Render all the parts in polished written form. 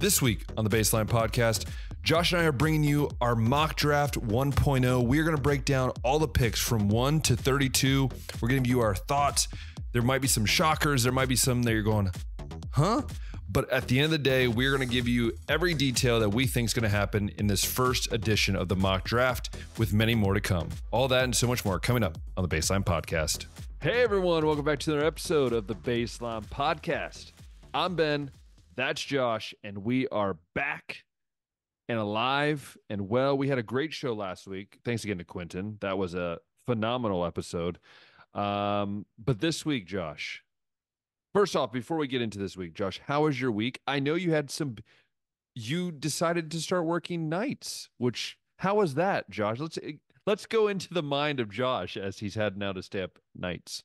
This week on the Baseline Podcast, Josh and I are bringing you our mock draft 1.0. We're going to break down all the picks from 1 to 32. We're going to give you our thoughts. There might be some shockers. There might be some that you're going, huh? But at the end of the day, we're going to give you every detail that we think is going to happen in this first edition of the mock draft, with many more to come. All that and so much more coming up on the Baseline Podcast. Hey, everyone. Welcome back to another episode of the Baseline Podcast. I'm Ben. That's Josh, and we are back and alive and well. We had a great show last week. Thanks again to Quentin. That was a phenomenal episode. But this week, Josh, first off, before we get into this week, Josh, how was your week? I know you decided to start working nights, how was that, Josh? Let's go into the mind of Josh as he's had now to stay up nights.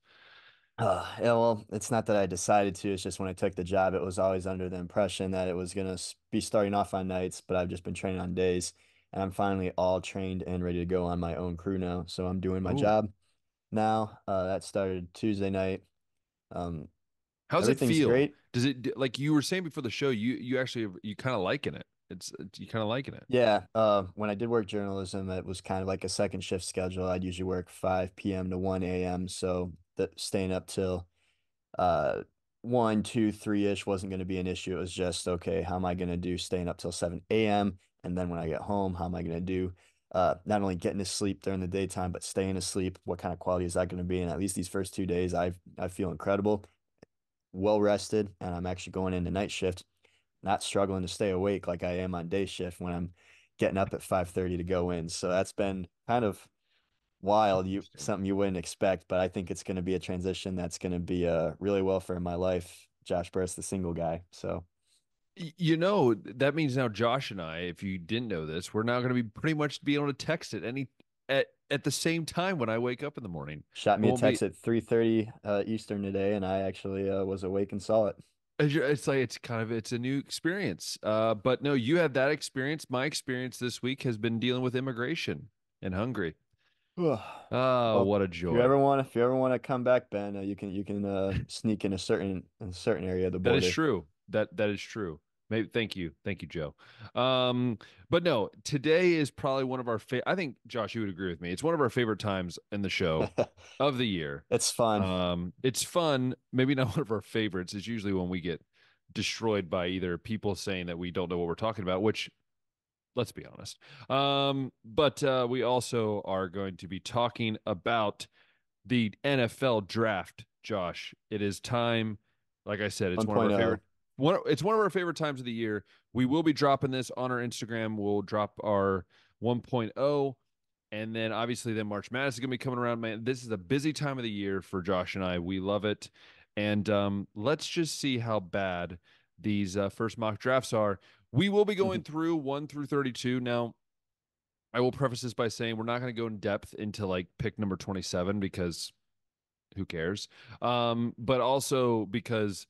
Yeah, well, it's not that I decided to. It's just when I took the job, it was always under the impression that it was going to be starting off on nights, but I've just been training on days. And I'm finally all trained and ready to go on my own crew now. So I'm doing my Ooh. job now. That started Tuesday night. Um, How's it Everything's feel? great. Does it, like you were saying before the show, you kind of liking it. You kind of liking it. Yeah, when I did work journalism, it was kind of like a second shift schedule. I'd usually work 5 p.m. to 1 a.m. So that staying up till uh 1, 2, 3-ish wasn't going to be an issue. It was just, okay, how am I going to do staying up till 7 a.m. and then when I get home, how am I going to do not only getting to sleep during the daytime but staying asleep? What kind of quality is that going to be? And at least these first 2 days, I feel incredible, well rested, and I'm actually going into night shift, not struggling to stay awake like I am on day shift when I'm getting up at 5:30 to go in. So that's been kind of wild, you Interesting. something you wouldn't expect, but I think it's going to be a transition that's going to be really well for my life. Josh Burris, the single guy. So That means now Josh and I, if you didn't know this, we're now going to be pretty much be able to text at the same time when I wake up in the morning. shot It me a won't be. text at 3:30 Eastern today, and I actually was awake and saw it. It's like it's a new experience. But no, you had that experience. My experience this week has been dealing with immigration in Hungary. Oh, Well, what a joy! if you ever want to come back, Ben, you can sneak in a certain area of the That is border. true. That is true. Maybe thank you, Joe. But no, today is probably one of our I think Josh, you would agree with me. It's one of our favorite times in the show of the year. It's fun. It's fun. Maybe not one of our favorites. It's usually when we get destroyed by either people saying that we don't know what we're talking about, which let's be honest. But we also are going to be talking about the NFL draft, Josh. It is time. Like I said, it's one of our 1.0. favorite it's one of our favorite times of the year. We will be dropping this on our Instagram. We'll drop our 1.0, and then obviously then March Madness is going to be coming around, man. This is a busy time of the year for Josh and I. We love it. And let's just see how bad these first mock drafts are. We will be going through 1 through 32. Now, I will preface this by saying we're not going to go in depth into like pick number 27 because who cares? But also because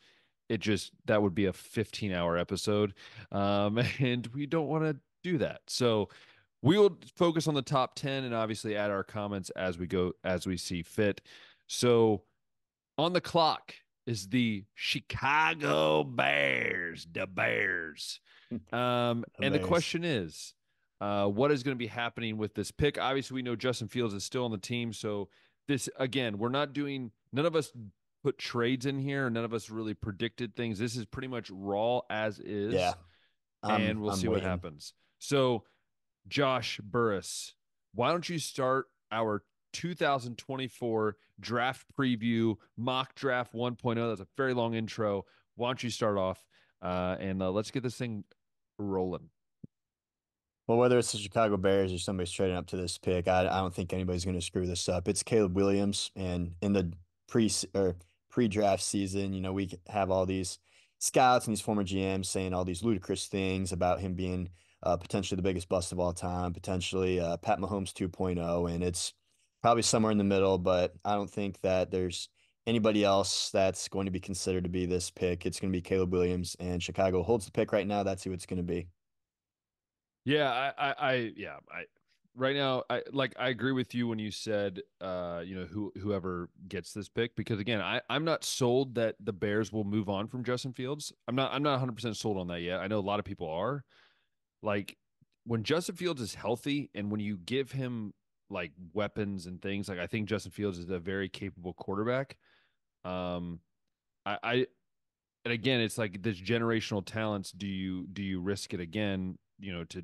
that would be a 15-hour episode. And we don't want to do that. So we will focus on the top 10 and obviously add our comments as we go, as we see fit. So on the clock is the Chicago Bears, the Bears. The And the Bears. question is, what is going to be happening with this pick? Obviously, we know Justin Fields is still on the team. So this, again, none of us put trades in here. None of us really predicted things. This is pretty much raw as Yeah, is, and I'm we'll I'm see what waiting. happens. So Josh Burris, why don't you start our 2024 draft preview, mock draft 1.0? That's a very long intro. Why don't you start off and let's get this thing rolling? Well, whether it's the Chicago Bears or somebody's trading up to this pick, I don't think anybody's going to screw this up. It's Caleb Williams, and in the pre-draft season, we have all these scouts and these former GMs saying all these ludicrous things about him being potentially the biggest bust of all time, potentially Pat Mahomes 2.0, and it's probably somewhere in the middle. But I don't think that there's anybody else that's going to be considered to be this pick. It's going to be Caleb Williams, and Chicago holds the pick right now. That's who it's going to be. Yeah, I right now, I agree with you when you said whoever gets this pick, because again, I'm not sold that the Bears will move on from Justin Fields. I'm not 100% sold on that yet. I know a lot of people are. Like when Justin Fields is healthy and when you give him like weapons and things, like I think Justin Fields is a very capable quarterback. Um I and again, it's like this generational talents. Do you risk it again, to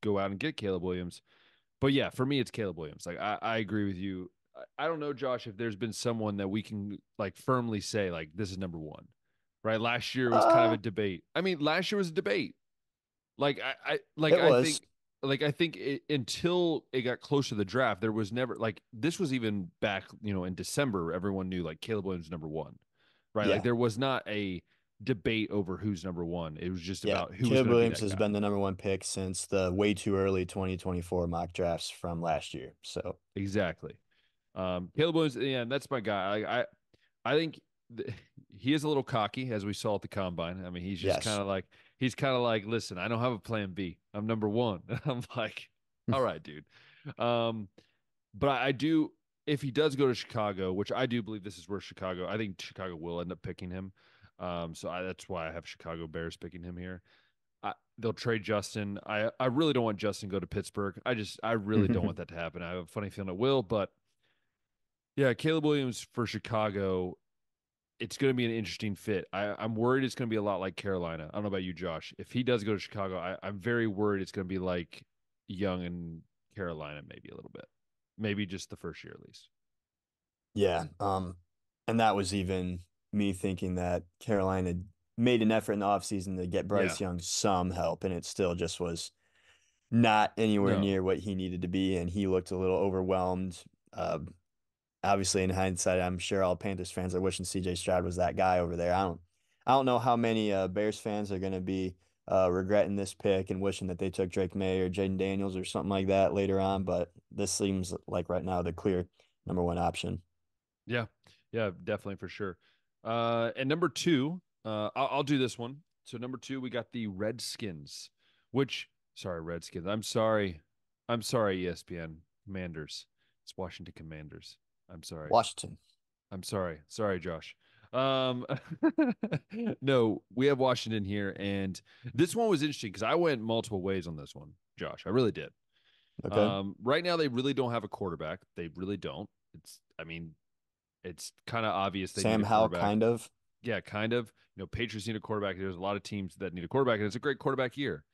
go out and get Caleb Williams? But yeah, for me, it's Caleb Williams. Like I agree with you. I don't know, Josh, if there's been someone that we can like firmly say like this is number one, right? Last year was kind of a Uh, debate. I mean, last year was a debate. Like it I was. think until it got close to the draft, there was never like this was even back in December. Everyone knew like Caleb Williams number one, right? Like Yeah. there was not a debate over who's number one. It was just Yeah. about who was Caleb going to be Williams that has guy. been the number one pick since the way too early 2024 mock drafts from last year. So, Exactly. Caleb Williams, yeah, that's my guy. I think th- he is a little cocky, as we saw at the combine. I mean, yes. he's kind of like, listen, I don't have a plan B. I'm number one. I'm like, all right, dude. Um, but I do, if he does go to Chicago, which I do believe this is where Chicago, I think Chicago will end up picking him. That's why I have Chicago Bears picking him here. They'll trade Justin. I really don't want Justin to go to Pittsburgh. I really don't want that to happen. I have a funny feeling it will, but yeah, Caleb Williams for Chicago, it's going to be an interesting fit. I'm worried it's going to be a lot like Carolina. I don't know about you, Josh. If he does go to Chicago, I'm very worried it's going to be like Young and Carolina, maybe a little bit, maybe just the first year at least. Yeah. And that was even me thinking that Carolina made an effort in the offseason to get Yeah. Bryce Young some help, and it still just was not anywhere No. near what he needed to be, and he looked a little overwhelmed. Obviously, in hindsight, I'm sure all Panthers fans are wishing CJ Stroud was that guy over there. I don't know how many Bears fans are going to be regretting this pick and wishing that they took Drake May or Jaden Daniels or something like that later on, but this seems like right now the clear number one option. Yeah. Yeah, definitely for sure. And number two, I'll do this one. So number two, we got the Redskins, which sorry, Redskins. I'm sorry, ESPN Commanders. It's Washington Commanders. I'm sorry. Washington. I'm sorry. Sorry, Josh. Um, no, we have Washington here, and this one was interesting because I went multiple ways on this one, Josh. I really did. Okay. Right now, they really don't have a quarterback. They really don't. I mean, it's kind of obvious they need Sam a Howell, quarterback. kind of. Yeah, kind of. Patriots need a quarterback. There's a lot of teams that need a quarterback, and it's a great quarterback year.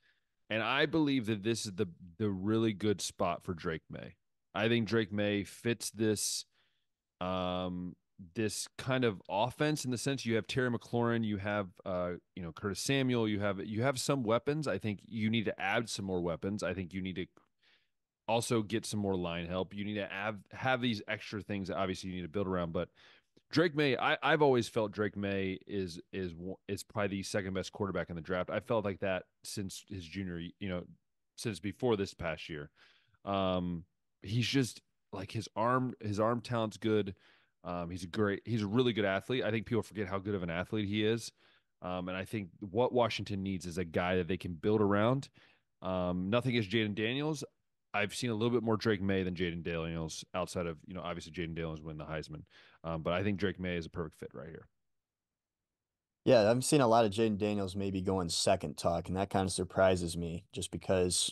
And I believe that this is the really good spot for Drake May. I think Drake May fits this kind of offense in the sense you have Terry McLaurin, you have Curtis Samuel, you have some weapons. I think you need to add some more weapons. I think you need to also get some more line help. You need to have these extra things that obviously you need to build around. But Drake May, I've always felt Drake May is probably the second best quarterback in the draft. I felt like that since his junior, since before this past year. Um, he's just like his arm talent's good. He's a really good athlete. I think people forget how good of an athlete he is. And I think what Washington needs is a guy that they can build around. Nothing against Jaden Daniels. I've seen a little bit more Drake May than Jaden Daniels outside of, obviously Jaden Daniels win the Heisman. But I think Drake May is a perfect fit right here. Yeah, I've seen a lot of Jaden Daniels maybe going second talk, and that kind of surprises me just because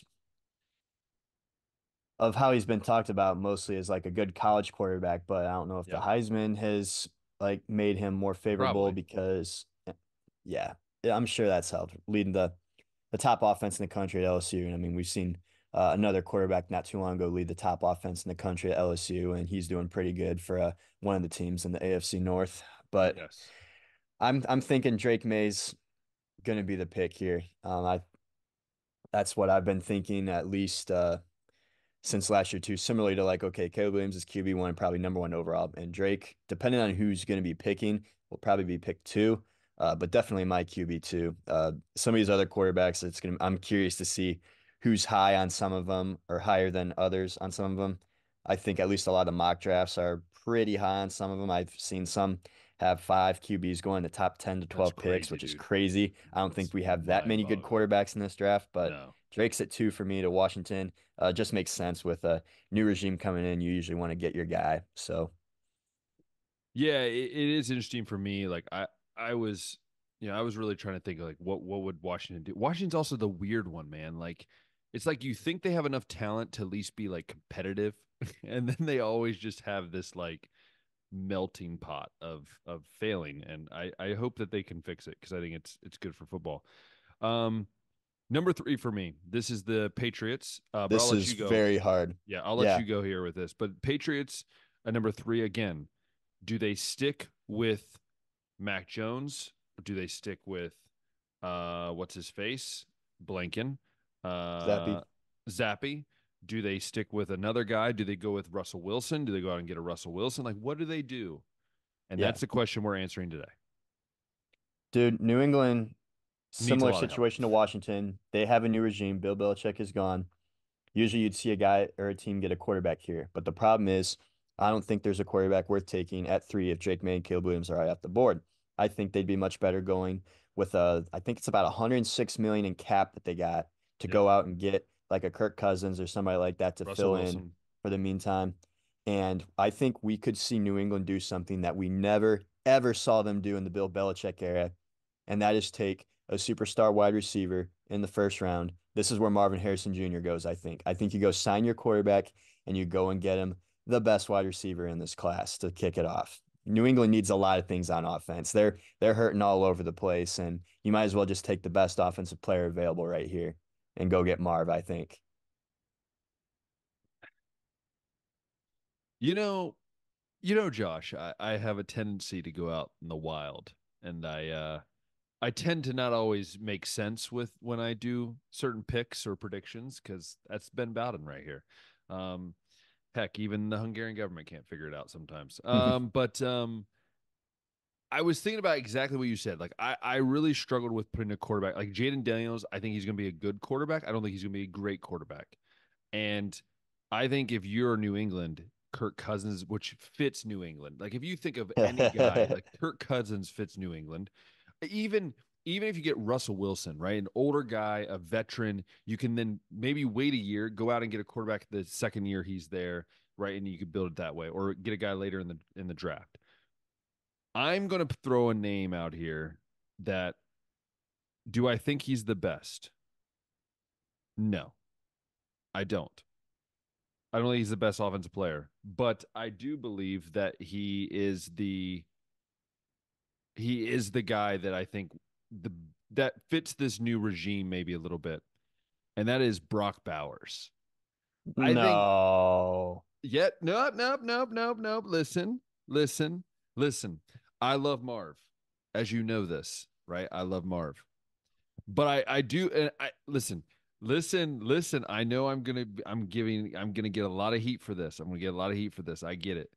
of how he's been talked about mostly as like a good college quarterback, but I don't know if the Yeah, Heisman has like made him more favorable probably. because yeah, yeah, I'm sure that's helped leading the top offense in the country at LSU. And I mean, we've seen another quarterback not too long ago lead the top offense in the country at LSU, and he's doing pretty good for one of the teams in the AFC North. But Yes. I'm thinking Drake May's going to be the pick here. I That's what I've been thinking at least since last year too. Similarly to like, okay, Caleb Williams is QB1, probably number one overall, and Drake, depending on who's going to be picking, will probably be picked two. But definitely my QB2. Some of these other quarterbacks, I'm curious to see who's high on some of them or higher than others on some of them. I think at least a lot of mock drafts are pretty high on some of them. I've seen some have five QBs going the top 10 to That's 12 picks, crazy, which is dude. crazy. I don't think That's we have that many good mind-boggling. quarterbacks in this draft, but No. Drake's at 2 for me to Washington. Just makes sense with a new regime coming in. You usually want to get your guy. So Yeah, it is interesting for me. Like I was, I was really trying to think like what would Washington do? Washington's also the weird one, man. Like it's like you think they have enough talent to at least be like competitive, and then they always just have this like melting pot of failing. And I hope that they can fix it because I think it's good for football. Um, Number three for me, this is the Patriots. But I'll this let is you go. very hard. Yeah, I'll let Yeah, you go here with this. But Patriots at number three again. Do they stick with Mac Jones? Or do they stick with what's his face? Blanken. Uh Zappy. Zappy. Do they stick with another guy? Do they go with Russell Wilson? Do they go out and get a Russell Wilson? Like what do they do? And Yeah. that's the question we're answering today. Dude, New England, Needs a similar lot of help. situation to Washington. They have a new regime. Bill Belichick is gone. Usually you'd see a guy or a team get a quarterback here. But the problem is, I don't think there's a quarterback worth taking at 3 if Drake May and Caleb Williams are right off the board. I think they'd be much better going with I think it's about 106 million in cap that they got to Yep. go out and get like a Kirk Cousins or somebody like that to Russell fill in Wilson. for the meantime. And I think we could see New England do something that we never, ever saw them do in the Bill Belichick era, and that is take a superstar wide receiver in the first round. This is where Marvin Harrison Jr. goes, I think. I think you go sign your quarterback and you go and get him the best wide receiver in this class to kick it off. New England needs a lot of things on offense. They're hurting all over the place, and you might as well just take the best offensive player available right here and go get Marv, I think. You know, Josh, I have a tendency to go out in the wild, and I tend to not always make sense with when I do certain picks or predictions because that's Ben Bowden right here. Um, Heck, even the Hungarian government can't figure it out sometimes. But I was thinking about exactly what you said. Like I really struggled with putting a quarterback like Jaden Daniels. I think he's going to be a good quarterback. I don't think he's going to be a great quarterback. And I think if you're New England, Kirk Cousins, which fits New England. Like if you think of any guy, like Kirk Cousins fits New England. Even even if you get Russell Wilson, right, an older guy, a veteran, you can then maybe wait a year, go out and get a quarterback the second year he's there, right, and you could build it that way, or get a guy later in the draft. I'm going to throw a name out here that do I think he's the best? No, I don't. I don't think he's the best offensive player, but I do believe that he is the guy that I think the that fits this new regime maybe a little bit, and that is Brock Bowers. I think No. yet nope, nope, nope, nope, nope. Listen, listen. I love Marv, as you know this, right? I love Marv. But I do and I listen. I know I'm gonna get a lot of heat for this. I'm gonna get a lot of heat for this. I get it.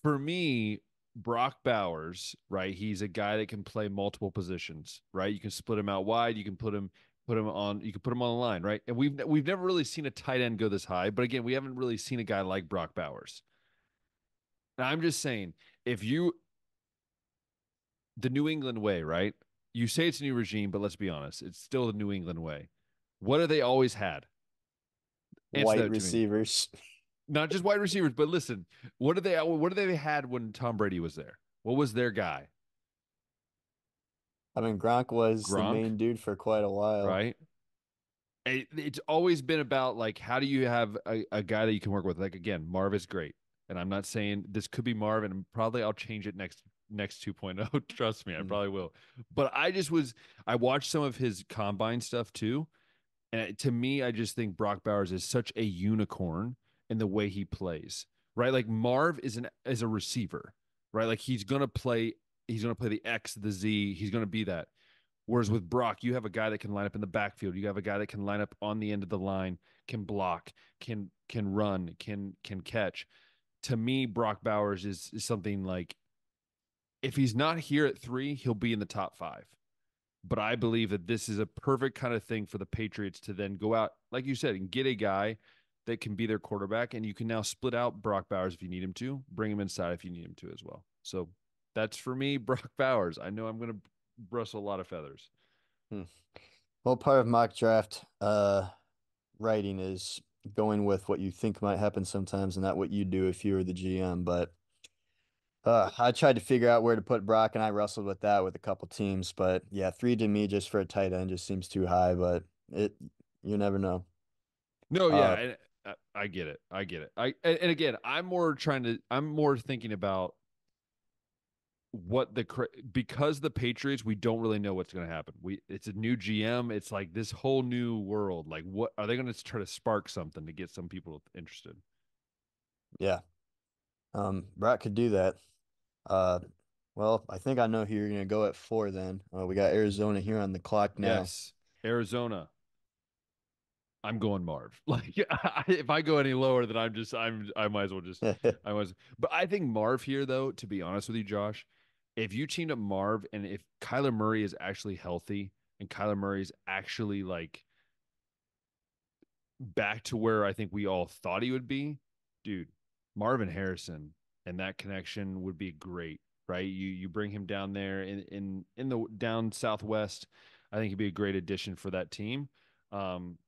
For me, Brock Bowers, right? He's a guy that can play multiple positions, right? You can split him out wide. You can you can put him on the line, right? And we've never really seen a tight end go this high. But again, we haven't really seen a guy like Brock Bowers. And I'm just saying, if you the New England way, right? You say it's a new regime, but let's be honest, it's still the New England way. What have they always had? Answer White that to me. receivers. Not just wide receivers, but listen, what did they had when Tom Brady was there? What was their guy? I mean, Gronk was the Gronk, main dude for quite a while. right? It's always been about like how do you have a guy that you can work with? Like again, Marv is great. And I'm not saying this could be Marv, and probably I'll change it next 2.0. Trust me, I Mm. probably will. But I watched some of his combine stuff too. And to me, I just think Brock Bowers is such a unicorn in the way he plays. Right? Like Marv is a receiver, right? Like he's gonna play the X, the Z, he's gonna be that. Whereas with Brock, you have a guy that can line up in the backfield. You have a guy that can line up on the end of the line, can block, can run, can catch. To me, Brock Bowers is something like if he's not here at 3, he'll be in the top 5. But I believe that this is a perfect kind of thing for the Patriots to then go out, like you said, and get a guy that can be their quarterback. And you can now split out Brock Bowers if you need him to, bring him inside if you need him to as well. So that's for me, Brock Bowers. I know I'm going to rustle a lot of feathers. Hmm. Well, part of mock draft writing is going with what you think might happen sometimes and not what you do if you were the GM. But I tried to figure out where to put Brock, and I wrestled with that with a couple teams. But yeah, three to me just for a tight end just seems too high. But it you never know. No, yeah, Uh, and I get it. I get it. And again, I'm more thinking about what because the Patriots, we don't really know what's going to happen. It's a new GM. It's like this whole new world. Like, what are they going to try to spark something to get some people interested? yeah. Brock could do that. Uh, well, I think I know who you're gonna go at four then. We got Arizona here on the clock now. Yes, Arizona. I'm going Marv. Like, if I go any lower, then I might as well just, I was. But I think Marv here, though, to be honest with you, Josh, if you teamed up Marv and if Kyler Murray is actually healthy and Kyler Murray is actually like back to where I think we all thought he would be, dude, Marvin Harrison and that connection would be great, right? You bring him down there in the down southwest. I think he'd be a great addition for that team. Um,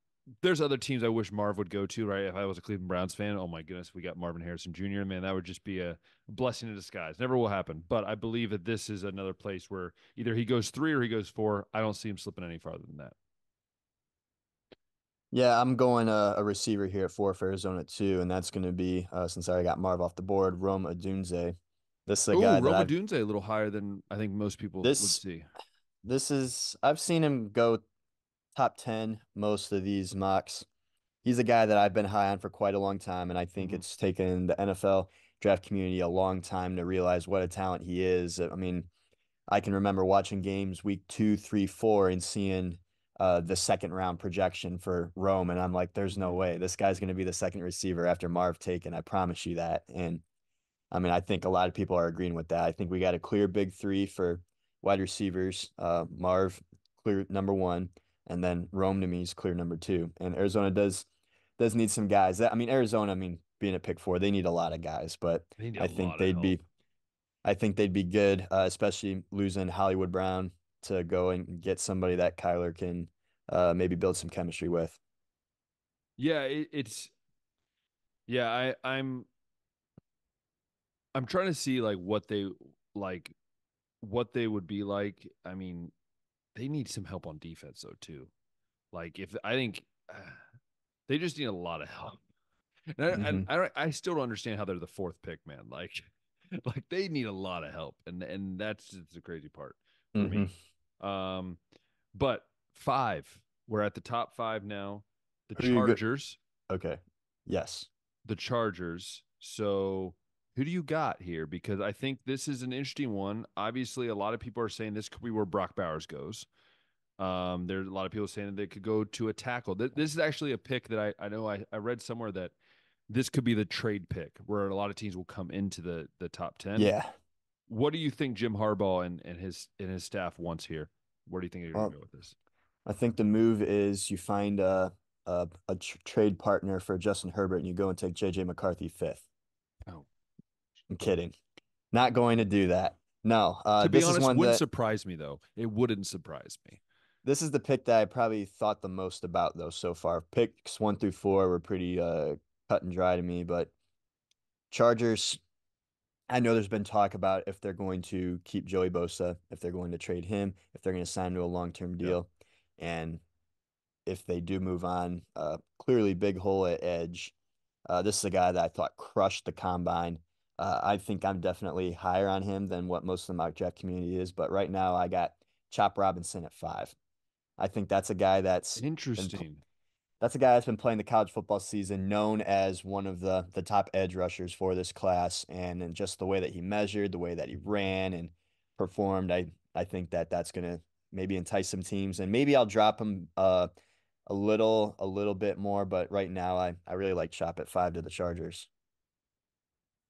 there's other teams I wish Marv would go to, right? If I was a Cleveland Browns fan, oh my goodness, we got Marvin Harrison Jr. Man, that would just be a blessing in disguise. Never will happen, but I believe that this is another place where either he goes three or he goes four. I don't see him slipping any farther than that. Yeah, I'm going a receiver here at four for Arizona too, and that's going to be since I already got Marv off the board, Rome Odunze. This is a Oh, guy that Roma Dunze a little higher than I think most people would this see. this is I've seen him go top 10 most of these mocks. He's a guy that I've been high on for quite a long time, and I think Mhm. it's taken the NFL draft community a long time to realize what a talent he is. I mean, I can remember watching games week two, three, four, and seeing the second round projection for Rome, and I'm like, there's no Mhm. way this guy's going to be the second receiver after Marv taken. I promise you that. And I mean, I think a lot of people are agreeing with that. I think we got a clear big three for wide receivers. Marv, clear number one, and then Rome to me is clear number two. And Arizona does need some guys. That I mean, Arizona, I mean, being a pick four, they need a lot of guys, but They need a I think lot of they'd help. be I think they'd be good, especially losing Hollywood Brown to go and get somebody that Kyler can maybe build some chemistry with. Yeah, it's yeah. I'm trying to see like what they would be like. I mean, they need some help on defense though too. Like if I think they just need a lot of help. And Hmm. I still don't understand how they're the fourth pick, man. Like like they need a lot of help, and that's just the crazy part for Hmm. me. Um, but five, we're at the top five now. The Who are you good? Chargers, Okay. Yes. the Chargers. So who do you got here? Because I think this is an interesting one. Obviously, a lot of people are saying this could be where Brock Bowers goes. There's a lot of people saying that they could go to a tackle. This is actually a pick that I know I read somewhere that this could be the trade pick where a lot of teams will come into the top 10. Yeah. What do you think Jim Harbaugh and his staff wants here? Where do you think they're going to Well, go with this? I think the move is you find a trade partner for Justin Herbert and you go and take JJ McCarthy fifth. Oh, I'm okay. kidding. Not going to do that. No. To be This is honest, one wouldn't that surprise me though. It wouldn't surprise me. this is the pick that I probably thought the most about though so far. Picks one through four were pretty cut and dry to me, but Chargers, I know there's been talk about if they're going to keep Joey Bosa, if they're going to trade him, if they're going to sign him to a long-term Yep. deal. And if they do move on, clearly big hole at edge. This is a guy that I thought crushed the combine. I think I'm definitely higher on him than what most of the mock draft community is, but right now I got Chop Robinson at five. I think been Interesting. that's a guy that's been playing the college football season, known as one of the top edge rushers for this class, and just the way that he measured, the way that he ran and performed, I think that that's gonna maybe entice some teams, and maybe I'll drop him a little bit more, but right now I really like Chop at five to the Chargers.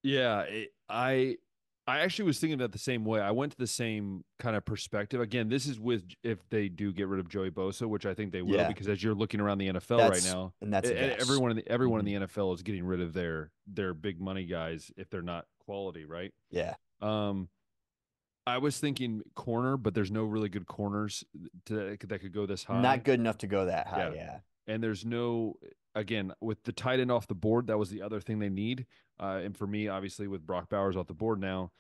Yeah, I actually was thinking about the same way. I went to the same kind of perspective. Again, this is with if they do get rid of Joey Bosa, which I think they will, Yeah, because as you're looking around the NFL right that's now, and that's a guess. everyone in Hmm. the NFL is getting rid of their big money guys if they're not quality, right? Yeah. Um, I was thinking corner, but there's no really good corners that could go this Not high. good enough to go that high. Yeah. Yeah. And there's no, again, with the tight end off the board, that was the other thing they need. And for me, obviously, with Brock Bowers off the board now,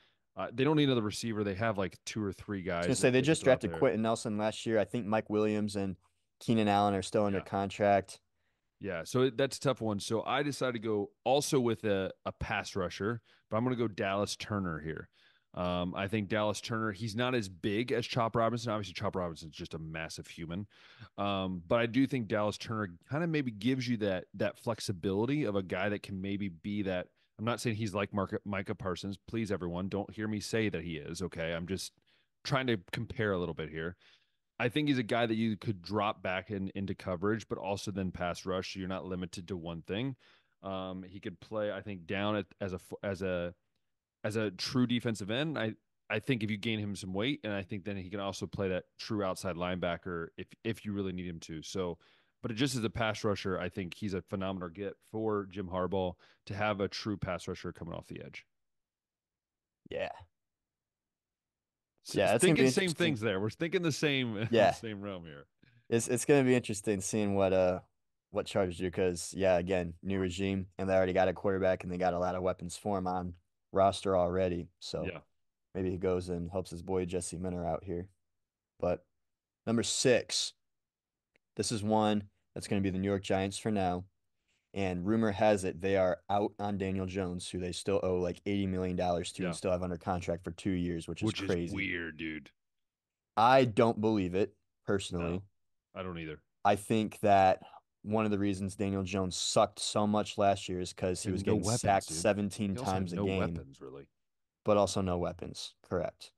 they don't need another receiver. They have like two or three I was gonna guys say that they they could just throw out drafted there. Quentin Nelson last year. I think Mike Williams and Keenan Allen are still under Yeah. contract. Yeah. So that's a tough one. So I decided to go also with a pass rusher, but I'm going to go Dallas Turner here. I think Dallas Turner, he's not as big as Chop Robinson. Obviously, Chop Robinson's just a massive human. But I do think Dallas Turner kind of maybe gives you that flexibility of a guy that can maybe be that. I'm not saying he's like Micah Parsons. Please, everyone, don't hear me say that he is. Okay. I'm just trying to compare a little bit here. I think he's a guy that you could drop back into coverage, but also then pass rush. So you're not limited to one thing. He could play, I think, down as a true defensive end. I think if you gain him some weight, and I think then he can also play that true outside linebacker if you really need him to. So, but just as a pass rusher, I think he's a phenomenal get for Jim Harbaugh to have a true pass rusher coming off the edge. Yeah. Yeah, that's gonna be Thinking same interesting. things there. We're thinking the same Yeah. same realm here. It's gonna be interesting seeing what Chargers do because yeah, again, new regime and they already got a quarterback and they got a lot of weapons for him on roster already. So Yeah, maybe he goes and helps his boy Jesse Minter out here. But number 6, this is one that's gonna be the New York Giants for now. And rumor has it they are out on Daniel Jones, who they still owe like $80 million to and yeah. still have under contract for 2 years, which is Which is crazy. weird, dude. I don't believe it personally. No, I don't either. I think that one of the reasons Daniel Jones sucked so much last year is because He he had was no getting weapons, sacked dude. 17 He also had times a no game, weapons, really. but also no weapons. Correct.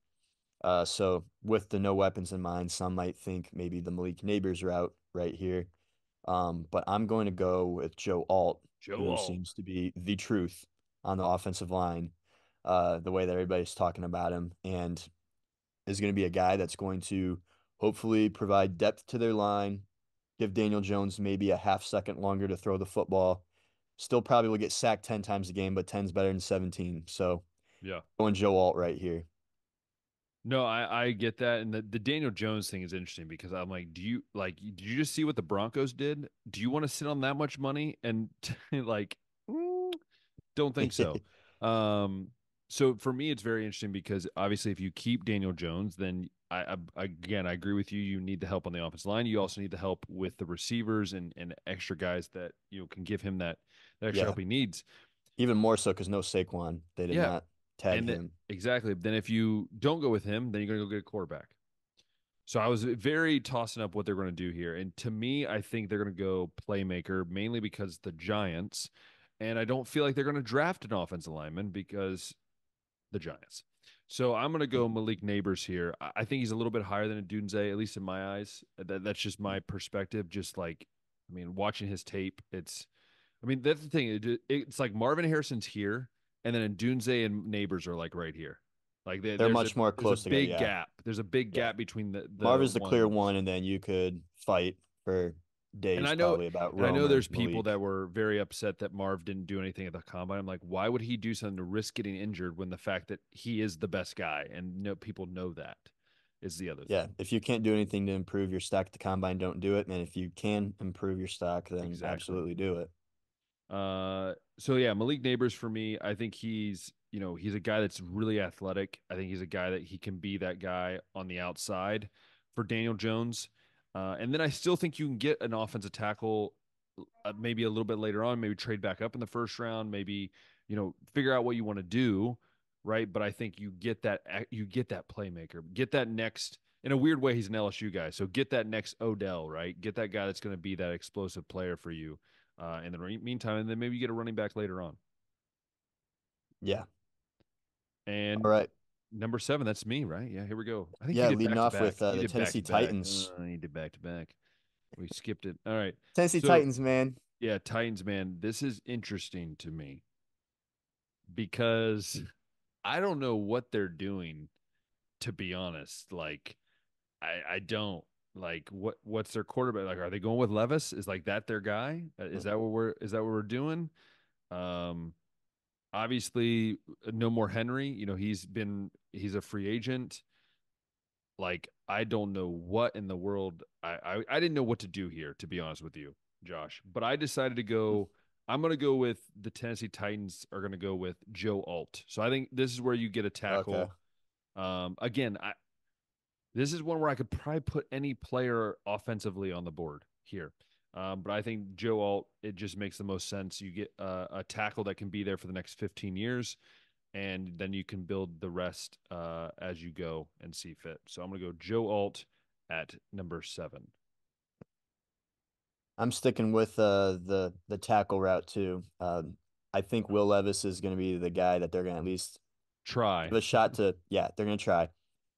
So with the no weapons in mind, some might think maybe the Malik Neighbors route right here. But I'm going to go with Joe Alt, Joe who Alt. seems to be the truth on the offensive line, the way that everybody's talking about him, and is going to be a guy that's going to hopefully provide depth to their line, give Daniel Jones maybe a half second longer to throw the football. Still probably will get sacked 10 times a game, but 10's better than 17. So Yeah. going Joe Alt right here. No, I get that. And the Daniel Jones thing is interesting because I'm like, did you just see what the Broncos did? Do you want to sit on that much money? And like, mm, don't think so. Um, so for me, it's very interesting because obviously, if you keep Daniel Jones, then again, I agree with you. You need the help on the offensive line. You also need the help with the receivers and extra guys that can give him that extra Yeah, help he needs. even more so because no Saquon. They did Yeah, not tag him. exactly. Then if you don't go with him, then you're going to go get a quarterback. So I was very tossing up what they're going to do here. And to me, I think they're going to go playmaker mainly because the Giants. And I don't feel like they're going to draft an offensive lineman because the Giants. So I'm going to go Malik Neighbors here. I think he's a little bit higher than a Dunze, at least in my eyes. That's just my perspective. Just like, I mean, watching his tape, I mean, that's the thing. It's like Marvin Harrison's here, and then Dunze and Neighbors are like right here. Like They're much more there's a close together. big Yeah, gap. There's a big yeah. gap between the Marvin's the clear ones. one, and then you could fight for And days I know probably about and I know Romer, there's people Malik. that were very upset that Marv didn't do anything at the combine. I'm like, why would he do something to risk getting injured when the fact that he is the best guy and no people know that is the other Yeah, thing. if you can't do anything to improve your stock at the combine, don't do it. And if you can improve your stock, then Exactly. absolutely do it. So yeah, Malik Neighbors for me, I think he's a guy that's really athletic. I think he's a guy that he can be that guy on the outside for Daniel Jones. And then I still think you can get an offensive tackle maybe a little bit later on, maybe trade back up in the first round, maybe, figure out what you want to do, right? But I think you get that playmaker, get that next in a weird way, he's an LSU guy. So get that next Odell, right? Get that guy that's going to be that explosive player for you in the meantime, and then maybe you get a running back later on. Yeah. All And right. number 7, that's me, right? Yeah, here we go. I think you Yeah, did leading back to off with back. You the did back Tennessee to back. Titans. You did back to back. We skipped it. All right. Tennessee So Titans, man. yeah, Titans, man, this is interesting to me because I don't know what they're doing, to be honest. Like, I don't like what's their quarterback? Like, are they going with Levis? Is like that their guy? Is that what we're doing? Um, Obviously, no more Henry. He's been He's a free agent. Like I don't know what in the world I didn't know what to do here, to be honest with you, Josh. But I decided to go. I'm going to go with the Tennessee Titans are going to go with Joe Alt. So I think this is where you get a Okay. tackle. Again, this is one where I could probably put any player offensively on the board here. But I think Joe Alt, it just makes the most sense. You get a tackle that can be there for the next 15 years, and then you can build the rest as you go and see fit. So I'm going to go Joe Alt at number 7. I'm sticking with the tackle route too. I think Will Levis is going to be the guy that they're going to at least Try. give a shot to. Yeah, they're going to try.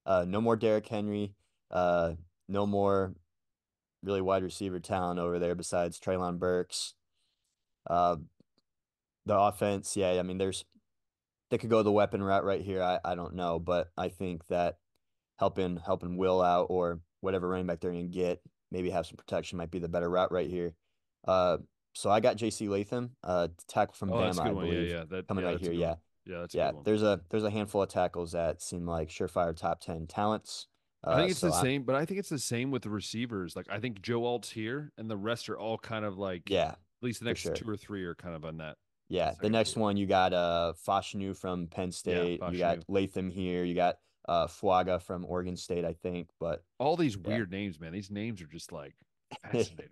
No more Derrick Henry. Uh, no more really wide receiver talent over there besides Traylon Burks. Uh, the offense, yeah, I mean, they could go the weapon route right here. I don't know, but I think that helping Will out or whatever running back they're gonna get, maybe have some protection might be the better route right here. Uh, so I got J.C. Latham, tackle from Oh, that's a Bama, good I one. believe, coming Yeah, right that's a here. good Yeah, one. Yeah, that's a good yeah. one. There's a handful of tackles that seem like surefire top 10 talents. I think it's So the I same, but I think it's the same with the receivers. Like I think Joe Alt's here, and the rest are all kind of like yeah, at least the for next sure. two or three are kind of on that Yeah, the second next tier. one you got Fashanu from Penn Yeah, State. You got Fashanu. Latham here. You got Fuaga from Oregon State, I think. But All these yeah, weird names, man. These names are just like fascinating.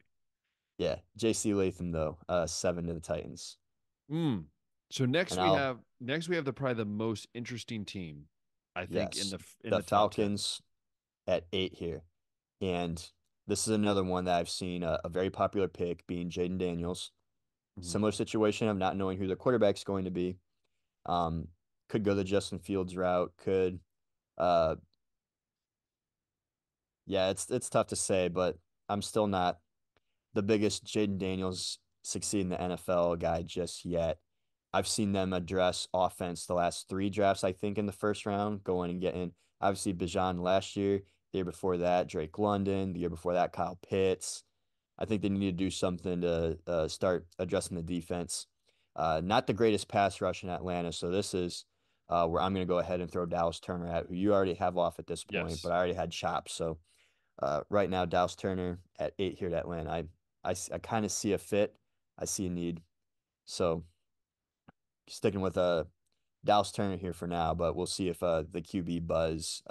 yeah. J.C. Latham though, 7 to the Titans, Mm. So and I'll next we have the probably the most interesting team, I think yes, in the the top 10. Falcons at 8 here, and this is another one that I've seen a very popular pick being Jaden Daniels. Mhm. Similar situation of not knowing who the quarterback's going to be. Um, could go the Justin Fields route. Could uh Yeah, it's tough to say, but I'm still not the biggest Jaden Daniels succeed in the NFL guy just yet. I've seen them address offense the last 3 drafts, I think, in the first round, going and getting obviously Bijan last year, the year before that, Drake London, the year before that, Kyle Pitts. I think they need to do something to start addressing the defense. Not the greatest pass rush in Atlanta, so this is where I'm going to go ahead and throw Dallas Turner at, who you already have off at this point, but Yes. I already had chops. So right now, Dallas Turner at 8 here at Atlanta. I kind of see a fit. I see a need. So sticking with Dallas Turner here for now, but we'll see if the QB buzz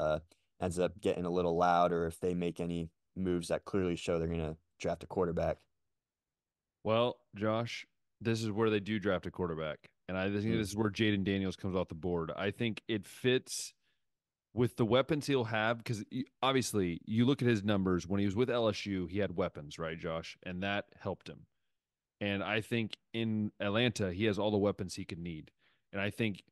ends up getting a little loud or if they make any moves that clearly show they're going to draft a quarterback. Well, Josh, this is where they do draft a quarterback. And I think Hmm. this is where Jaden Daniels comes off the board. I think it fits with the weapons he'll have because obviously you look at his numbers when he was with LSU, he had weapons, right, Josh? And that helped him. And I think in Atlanta, he has all the weapons he could need. And I think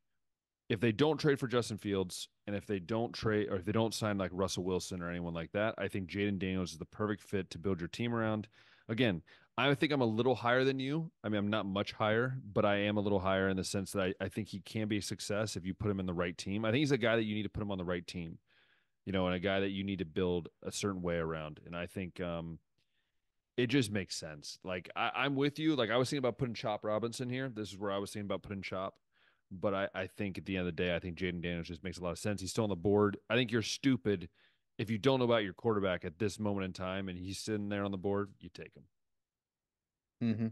if they don't trade for Justin Fields and if they don't trade or if they don't sign like Russell Wilson or anyone like that, I think Jaden Daniels is the perfect fit to build your team around. Again, I think I'm a little higher than you. I mean, I'm not much higher, but I am a little higher in the sense that I think he can be a success if you put him in the right team. I think he's a guy that you need to put him on the right team, and a guy that you need to build a certain way around. And I think it just makes sense. Like I'm with you. Like I was thinking about putting Chop Robinson here. This is where I was thinking about putting Chop. But I think at the end of the day, I think Jaden Daniels just makes a lot of sense. He's still on the board. I think you're stupid if you don't know about your quarterback at this moment in time and he's sitting there on the board, you take him. Hmm.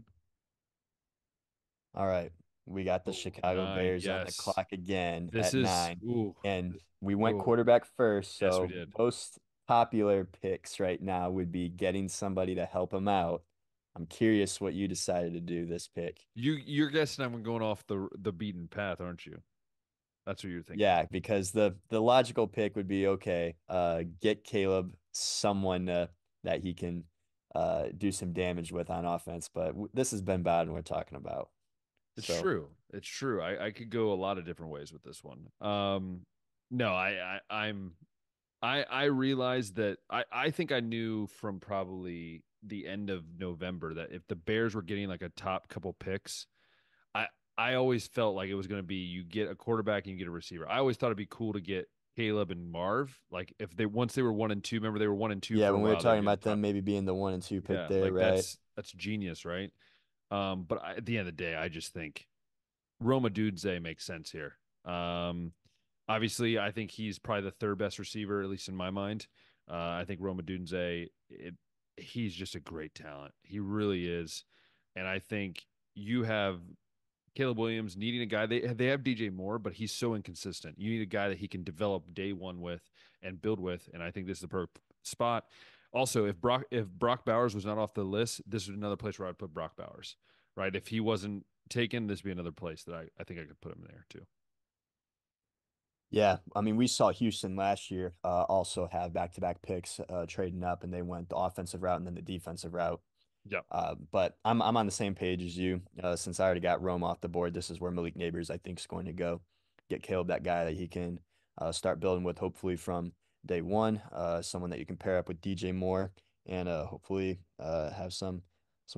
All right. We got the Oh, Chicago 9. Bears on the Yes. clock again This at is 9. ooh. And we went Oh, quarterback first. yes, we So did. most popular picks right now would be getting somebody to help him out. I'm curious what you decided to do this pick. You're guessing I'm going off the beaten path, aren't you? That's what you're thinking. Yeah, because the logical pick would be okay, get Caleb someone that he can do some damage with on offense. But this has Ben Bowden we're talking about. It's So, true. It's true. I could go a lot of different ways with this one. No, I realized that I think I knew from probably the end of November that if the Bears were getting like a top couple picks, I I always felt like it was going to be you get a quarterback and you get a receiver. I always thought it'd be cool to get Caleb and Marv. Like if they once they were 1 and 2, remember they were 1 and 2 yeah, for a when we were while. They were talking getting about top. them maybe being the 1 and 2 pick Yeah, there, like right? that's genius, right? But at the end of the day, I just think Roma Dudze makes sense here. Obviously, I think he's probably the third best receiver, at least in my mind. I think Roma Dunze, he's just a great talent. He really is. And I think you have Caleb Williams needing a guy. They have DJ Moore, but he's so inconsistent. You need a guy that he can develop day one with and build with. And I think this is the perfect spot. Also, if Brock Bowers was not off the list, this is another place where I'd put Brock Bowers. Right? If he wasn't taken, this would be another place that I think I could put him there too. Yeah, I mean, we saw Houston last year also have back-to-back picks trading up, and they went the offensive route and then the defensive route. Yeah. But I'm on the same page as you. Since I already got Rome off the board, this is where Malik Neighbors I think is going to go. Get Caleb that guy that he can start building with, hopefully from day one. Someone that you can pair up with DJ Moore and hopefully have some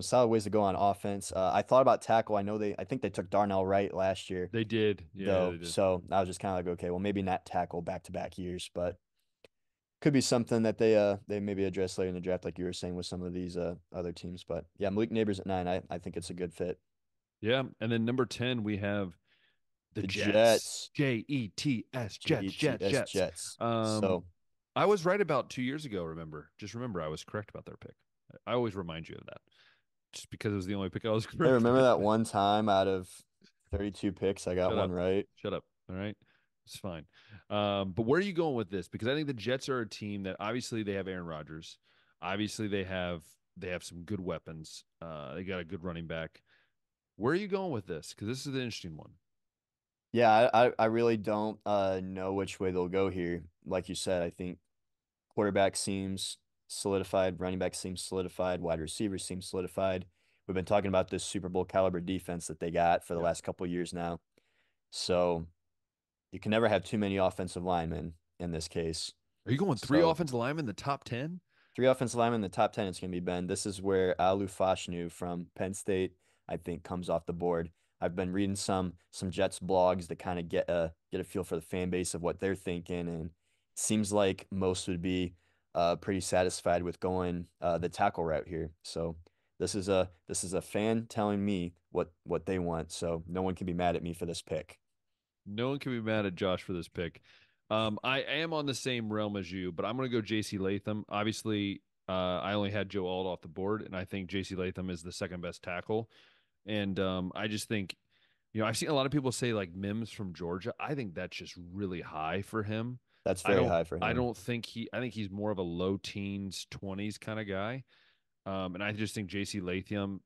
solid ways to go on offense. I thought about tackle. I think they took Darnell Wright last year They did. Yeah, though, they did. so I was just kind of like, okay, well maybe not tackle back-to-back years, but could be something that they maybe address later in the draft, like you were saying with some of these other teams. But yeah, Malik Neighbors at 9, I think it's a good fit. Yeah. And then number 10, we have the The Jets. Jets, Jets, Jets, Jets, Jets, Jets. Jets. Um, So I was right about 2 years ago, remember. Just remember I was correct about their pick. I always remind you of that. Just because it was the only pick I was hey, correct remember with. that one time out of 32 picks, I got Shut one up. right. Shut up. All right. It's fine. But where are you going with this? Because I think the Jets are a team that obviously they have Aaron Rodgers. Obviously they have some good weapons. They got a good running back. Where are you going with this? Because this is an interesting one. Yeah, I really don't know which way they'll go here. Like you said, I think quarterback seems solidified, running back seems solidified, wide receiver seems solidified. We've been talking about this Super Bowl caliber defense that they got for the Yeah. last couple of years now. So you can never have too many offensive linemen in this case. Are you going three So offensive linemen in the top 10? three offensive linemen in the top 10, it's going to be Ben. This is where Alu Fashanu from Penn State, I think, comes off the board. I've been reading some Jets blogs to kind of get a feel for the fan base of what they're thinking, and it seems like most would be pretty satisfied with going the tackle route here. So this is a fan telling me what they want. So no one can be mad at me for this pick. No one can be mad at Josh for this pick. I am on the same realm as you, but I'm going to go J.C. Latham. Obviously, I only had Joe Alt off the board, and I think J.C. Latham is the second best tackle. And I just think, I've seen a lot of people say like Mims from Georgia. I think that's just really high for him. That's I very don't, high for I him. don't think I think he's more of a low teens, 20s kind of guy. And I just think JC Latham,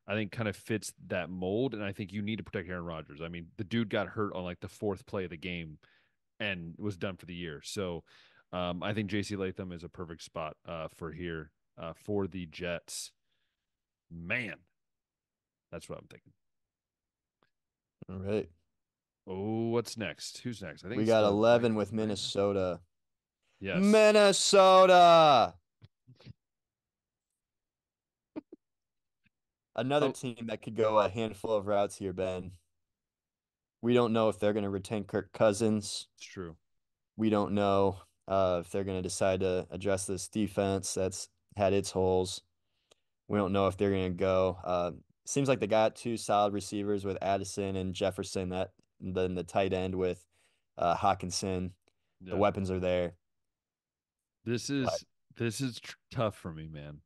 I think kind of fits that mold. And I think you need to protect Aaron Rodgers. I mean, the dude got hurt on like the fourth play of the game and was done for the year. So I think JC Latham is a perfect spot for here for the Jets. Man, that's what I'm thinking. All right. Oh, what's next? Who's next? I think We it's got the 11 with Ravens. Minnesota. Yes, Minnesota. Another oh, team that could go a handful of routes here, Ben. We don't know if they're going to retain Kirk Cousins. it's true. We don't know if they're going to decide to address this defense that's had its holes. We don't know if they're going to go. Seems like they got two solid receivers with Addison and Jefferson. That then the tight end with Hawkinson. The Yeah, weapons are there. this But is tough for me, man,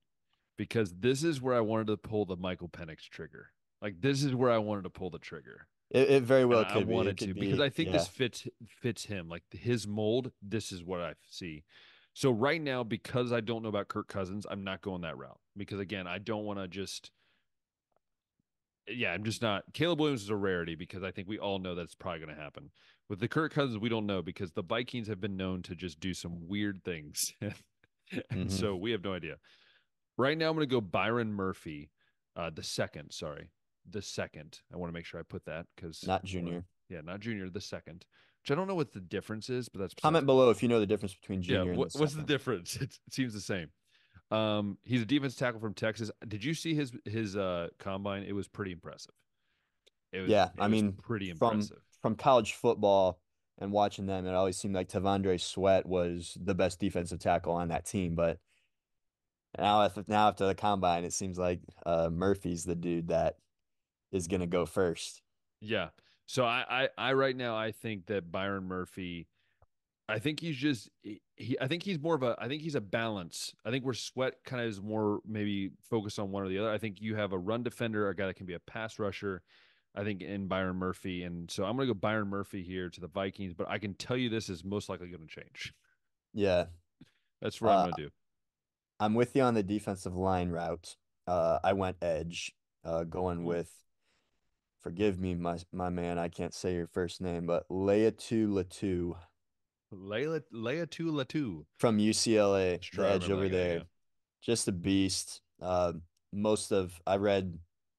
because this is where I wanted to pull the Michael Penix trigger. Like this is where I wanted to pull the trigger, it very and well I could be. It wanted could to because be, I think this yeah. fits him like his mold. This is what I see. So right now, because I don't know about Kirk Cousins, I'm not going that route because again, I don't want to just. Yeah, I'm just not. Caleb Williams is a rarity because I think we all know that's probably going to happen. With the Kirk Cousins, we don't know because the Vikings have been known to just do some weird things, and Hmm. so we have no idea. Right now, I'm going to go Byron Murphy, the second. Sorry, the second. I want to make sure I put that because Not I want to. junior. Yeah, not junior, the second. Which I don't know what the difference is, but that's besides Comment the below point. if you know the difference between Yeah, junior and the what's the second. difference? It seems the same. He's a defense tackle from Texas. Did you see his combine? It was pretty impressive. It was Yeah, it I was mean, pretty from impressive. from college football and watching them, it always seemed like Tavondre Sweat was the best defensive tackle on that team. But now after the combine, it seems like Murphy's the dude that is gonna go first. Yeah. So I right now I think that Byron Murphy. I think he's just I think he's more of a I think he's a balance. I think where Sweat kind of is more maybe focused on one or the other. I think you have a run defender, a guy that can be a pass rusher. I think in Byron Murphy, and so I'm going to go Byron Murphy here to the Vikings. But I can tell you this is most likely going to change. Yeah. That's what I'm Uh, going to do. I'm with you on the defensive line route. I went edge, going Hmm. with, forgive me, my man, I can't say your first name, but Leatu Latu Leia to Latu. from UCLA, It's the true. I edge remember that over guy. there. Yeah. Just a beast. I read,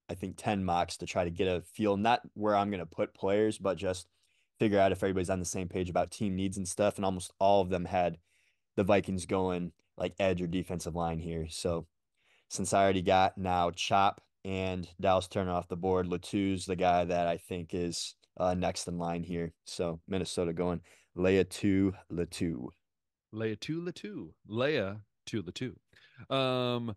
I think 10 mocks to try to get a feel, not where I'm going to put players, but just figure out if everybody's on the same page about team needs and stuff. And almost all of them had the Vikings going like edge or defensive line here. So since I already got now Chop and Dallas Turner off the board, Latu's the guy that I think is next in line here. So Minnesota going Leia to Latu. Leia to Latu. Leia to Latu. Um,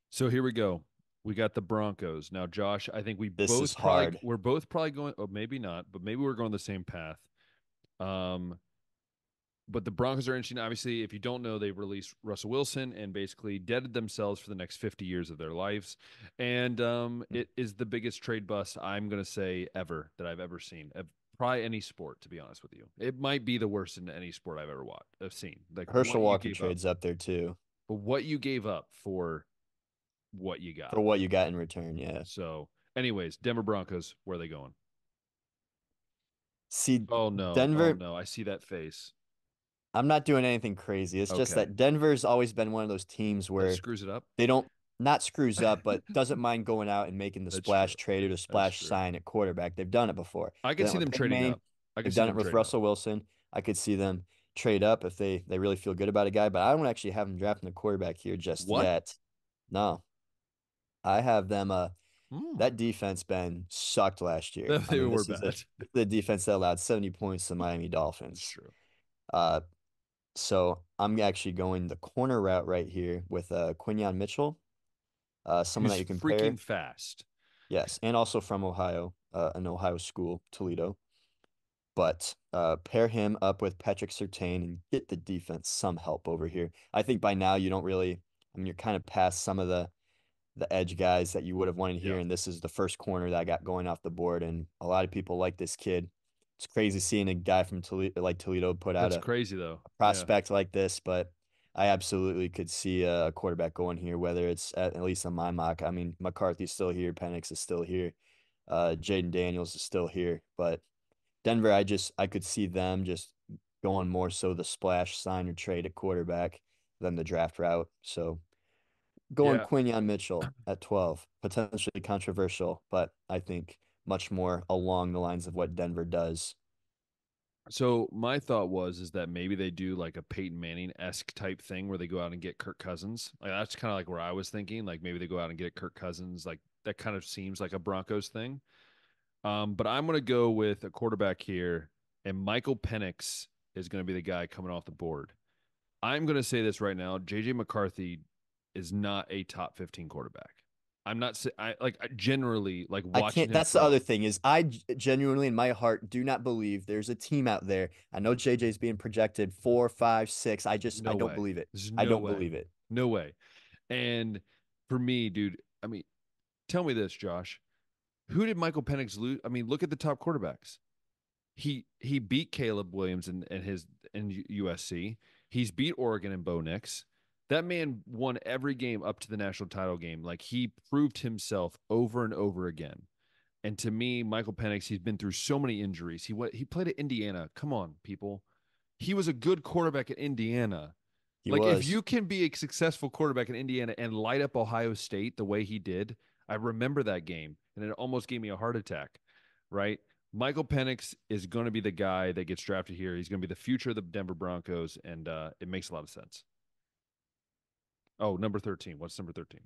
so here we go. We got the Broncos. Now, Josh, I think This is hard. we're both probably going, oh, maybe not, but maybe we're going the same path. Um, but the Broncos are interesting. Obviously, if you don't know, they released Russell Wilson and basically deaded themselves for the next 50 years of their lives. And it is the biggest trade bust, I'm going to say, ever that I've ever seen. Of probably any sport, to be honest with you. It might be the worst in any sport I've ever watched, I've seen. Like Herschel what you Walker gave up. trades up there too But what you gave up for what you for got. what you got in return. Yeah. So, anyways, Denver Broncos, where are they going? See, Oh no. Oh Denver, no. I see that face. I'm not doing anything crazy. It's just Okay. that Denver's always been one of those teams That where screws it up. they don't not screws up, but doesn't mind going out and making the That's true. splash trade or the That's splash true. sign at quarterback. They've done it before. I They've could done see it with them Peyton trading Manning. up. I could They've see done them it with trading up. Russell Wilson. I could see them trade up if they really feel good about a guy, but I don't actually have them drafting a quarterback here just What? yet. No, I have them. Hmm. That defense been sucked last year. I They mean, were this is bad. the defense that allowed 70 points to Miami That's Dolphins. true. Uh, so I'm actually going the corner route right here with Quinyon Mitchell, someone that Who's you can freaking pair. fast. Yes, and also from Ohio, an Ohio school, Toledo. But pair him up with Patrick Surtain and get the defense some help over here. I think by now you don't really, I mean, you're kind of past some of the edge guys that you would have wanted here, Yeah. and this is the first corner that I got going off the board, and a lot of people like this kid. It's crazy seeing a guy from Toledo like Toledo put out That's crazy though. a Yeah. prospect like this, but I absolutely could see a quarterback going here, whether it's at least on my mock. I mean, McCarthy's still here, Penix is still here, Jaden Daniels is still here, but Denver, I could see them just going more so the splash sign or trade at quarterback than the draft route. So going Yeah. Quinyon Mitchell at 12, potentially controversial, but I think much more along the lines of what Denver does. So my thought was is that maybe they do like a Peyton Manning-esque type thing where they go out and get Kirk Cousins. Like that's kind of like where I was thinking. Like maybe they go out and get Kirk Cousins. Like that kind of seems like a Broncos thing. But I'm gonna go with a quarterback here, and Michael Penix is gonna be the guy coming off the board. I'm gonna say this right now: JJ McCarthy is not a top 15 quarterback. I'm not. I like I generally like I watching can't. him That's the other throw. thing is genuinely in my heart do not believe there's a team out there. I know JJ's being projected 4, 5, 6. I No don't way. believe it. There's I no don't way. believe it. No way. And for me, dude, I mean, tell me this, Josh. Who did Michael Penix lose? I mean, look at the top quarterbacks. He beat Caleb Williams and his in USC. He's beat Oregon and Bo Nix. That man won every game up to the national title game. Like he proved himself over and over again. And to me, Michael Penix, he's been through so many injuries. He played at Indiana. Come on, people. He was a good quarterback at Indiana. He Like if was. you can be a successful quarterback in Indiana and light up Ohio State the way he did, I remember that game and it almost gave me a heart attack, right? Michael Penix is going to be the guy that gets drafted here. He's going to be the future of the Denver Broncos, and it makes a lot of sense. Oh, number 13. What's number 13?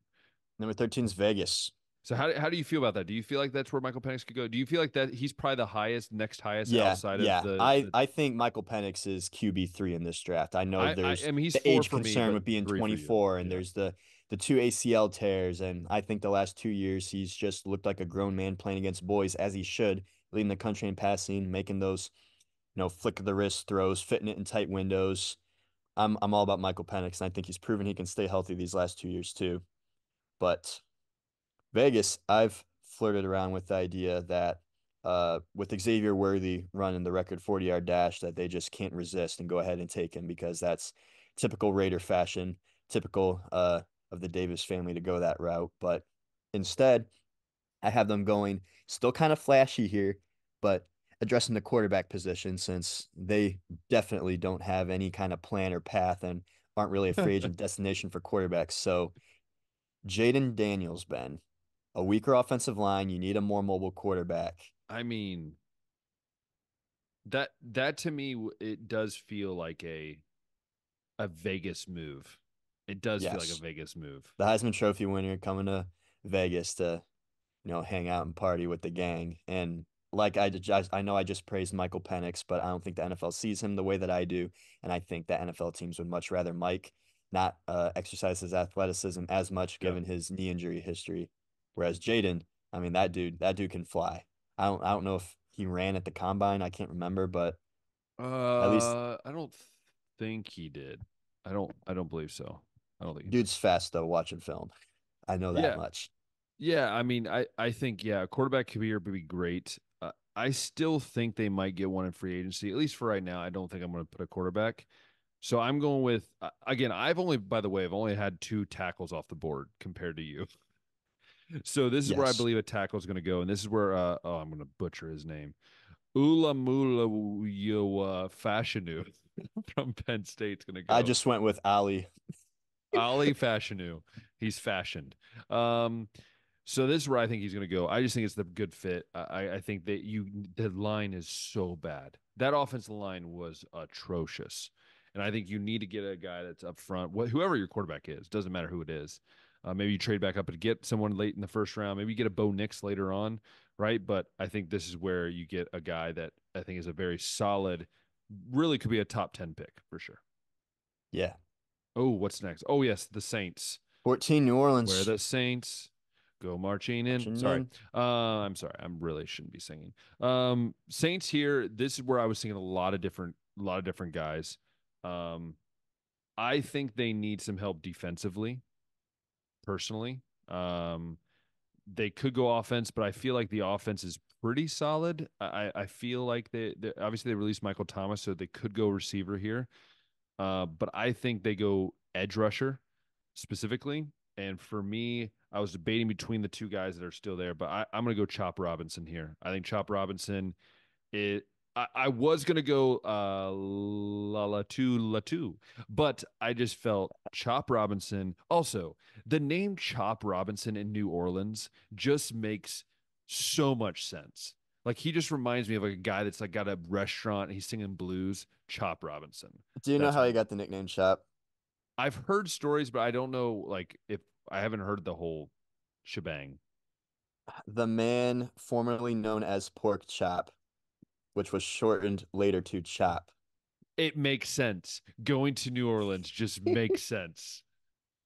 Number 13 is Vegas. So how do you feel about that? Do you feel like that's where Michael Penix could go? Do you feel like that he's probably the highest, next highest Yeah, outside of yeah. the I think Michael Penix is QB3 in this draft. I know I there's mean he's the four age for me, concern but with being three for you. 24, and Yeah. there's the two ACL tears, and I think the last 2 years he's just looked like a grown man playing against boys as he should leading the country in passing, making those, flick of the wrist throws, fitting it in tight windows. I'm all about Michael Penix, and I think he's proven he can stay healthy these last 2 years too. But Vegas, I've flirted around with the idea that with Xavier Worthy running the record 40-yard dash, that they just can't resist and go ahead and take him because that's typical Raider fashion, typical of the Davis family to go that route. But instead, I have them going still kind of flashy here, but addressing the quarterback position since they definitely don't have any kind of plan or path and aren't really a free agent destination for quarterbacks. So Jaden Daniels, Ben, a weaker offensive line, you need a more mobile quarterback. I mean, that to me it does feel like a Vegas move. It does feel like a Yes, Vegas move. the Heisman Trophy winner coming to Vegas to hang out and party with the gang. And like I know I just praised Michael Penix, but I don't think the NFL sees him the way that I do. And I think that NFL teams would much rather Mike not exercise his athleticism as much Yeah. given his knee injury history. Whereas Jaden, I mean, that dude can fly. I don't know if he ran at the combine. I can't remember, but at least I don't think he did. I don't believe so. I don't think he did. dude's fast though, watching film. I know that Yeah. much. Yeah, I mean, I think yeah, a quarterback career would be great. I still think they might get one in free agency, at least for right now. I don't think I'm going to put a quarterback. So I'm going with again. By the way, I've only had two tackles off the board compared to you. So this is where I Yes. believe a tackle is going to go, and this is where oh, I'm going to butcher his name. Ulamula Fashanu from Penn State's going to I go. just went with Ali. Ali Fashanu. He's fashioned. Um, so this is where I think he's going to go. I just think it's the good fit. I think that the line is so bad. That offensive line was atrocious, and I think you need to get a guy that's up front. Whoever your quarterback is, doesn't matter who it is. Maybe you trade back up and get someone late in the first round. Maybe you get a Bo Nix later on, right? But I think this is where you get a guy that I think is a very solid, really could be a top 10 pick for sure. Yeah. Oh, what's next? Oh, yes, the Saints. 14 New Where Orleans the Saints go marching in. marching Sorry. in. I'm sorry. I really shouldn't be singing. Saints here. This is where I was thinking a lot of different guys. Um, I think they need some help defensively, personally. They could go offense, but I feel like the offense is pretty solid. I feel like they obviously they released Michael Thomas, so they could go receiver here. But I think they go edge rusher specifically. And for me, I was debating between the two guys that are still there, but I'm going to go Chop Robinson here. I think Chop Robinson, it. I was going to go Latu, but I just felt Chop Robinson. Also, the name Chop Robinson in New Orleans just makes so much sense. Like he just reminds me of like a guy that's like got a restaurant. And he's singing blues. Chop Robinson. Do you know That's how what he got the nickname Chop? I've heard stories, but I don't know like if I haven't heard the whole shebang. The man formerly known as Pork Chop, which was shortened later to Chop. It makes sense. Going to New Orleans just makes sense.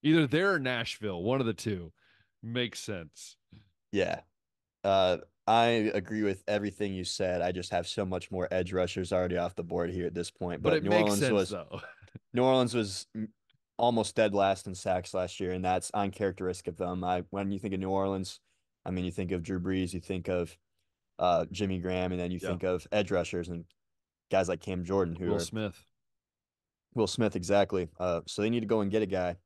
Either there or Nashville, one of the two makes sense. Yeah. Uh, I agree with everything you said. I just have so much more edge rushers already off the board here at this point. But But it makes sense though. New Orleans was almost dead last in sacks last year, and that's uncharacteristic of them. When you think of New Orleans, I mean you think of Drew Brees, you think of Jimmy Graham, and then you Yeah. think of edge rushers and guys like Cam Jordan who Will are Smith. Will Smith, exactly. So they need to go and get a guy.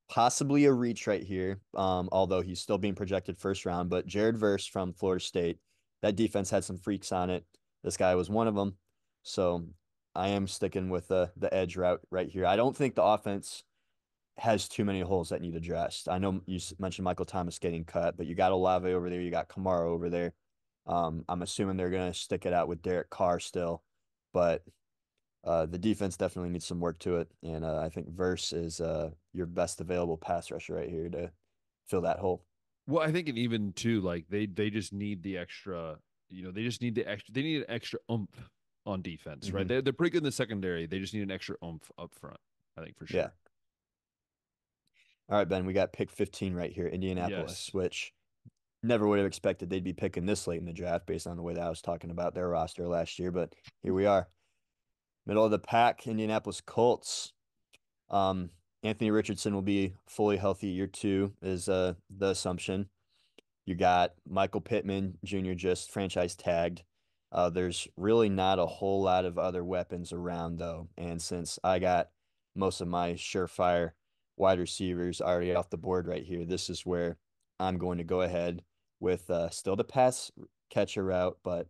Possibly a reach right here, although he's still being projected first round. But Jared Verse from Florida State, that defense had some freaks on it. This guy was one of them. So I am sticking with the edge route right here. I don't think the offense has too many holes that need addressed. I know you mentioned Michael Thomas getting cut, but you got Olave over there, you got Kamara over there. I'm assuming they're gonna stick it out with Derek Carr still, but the defense definitely needs some work to it, and I think Verse is your best available pass rusher right here to fill that hole. Well, I think and even too, like they just need the extra, they just need the extra they need an extra oomph on defense, right? Hmm. They're pretty good in the secondary. They just need an extra oomph up front, I think for Yeah. sure. All right, Ben, we got pick 15 right here, Indianapolis, Yes. which never would have expected they'd be picking this late in the draft based on the way that I was talking about their roster last year, but here we are. Middle of the pack, Indianapolis Colts. Um, Anthony Richardson will be fully healthy year two, is the assumption. You got Michael Pittman Jr. just franchise tagged. There's really not a whole lot of other weapons around though, and since I got most of my surefire wide receivers already off the board right here, this is where I'm going to go ahead with still the pass catcher route, but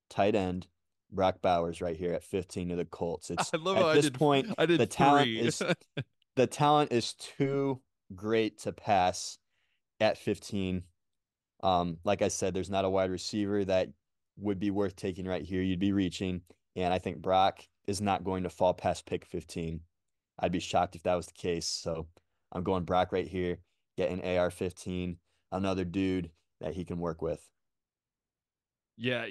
tight end Brock Bowers right here at 15 to the Colts. It's I love how at this point I did the talent three. is the talent is too great to pass at 15. Like I said, there's not a wide receiver that would be worth taking right here. You'd be reaching, and I think Brock is not going to fall past pick 15. I'd be shocked if that was the case. So I'm going Brock right here, getting AR 15, another dude that he can work with. Yeah,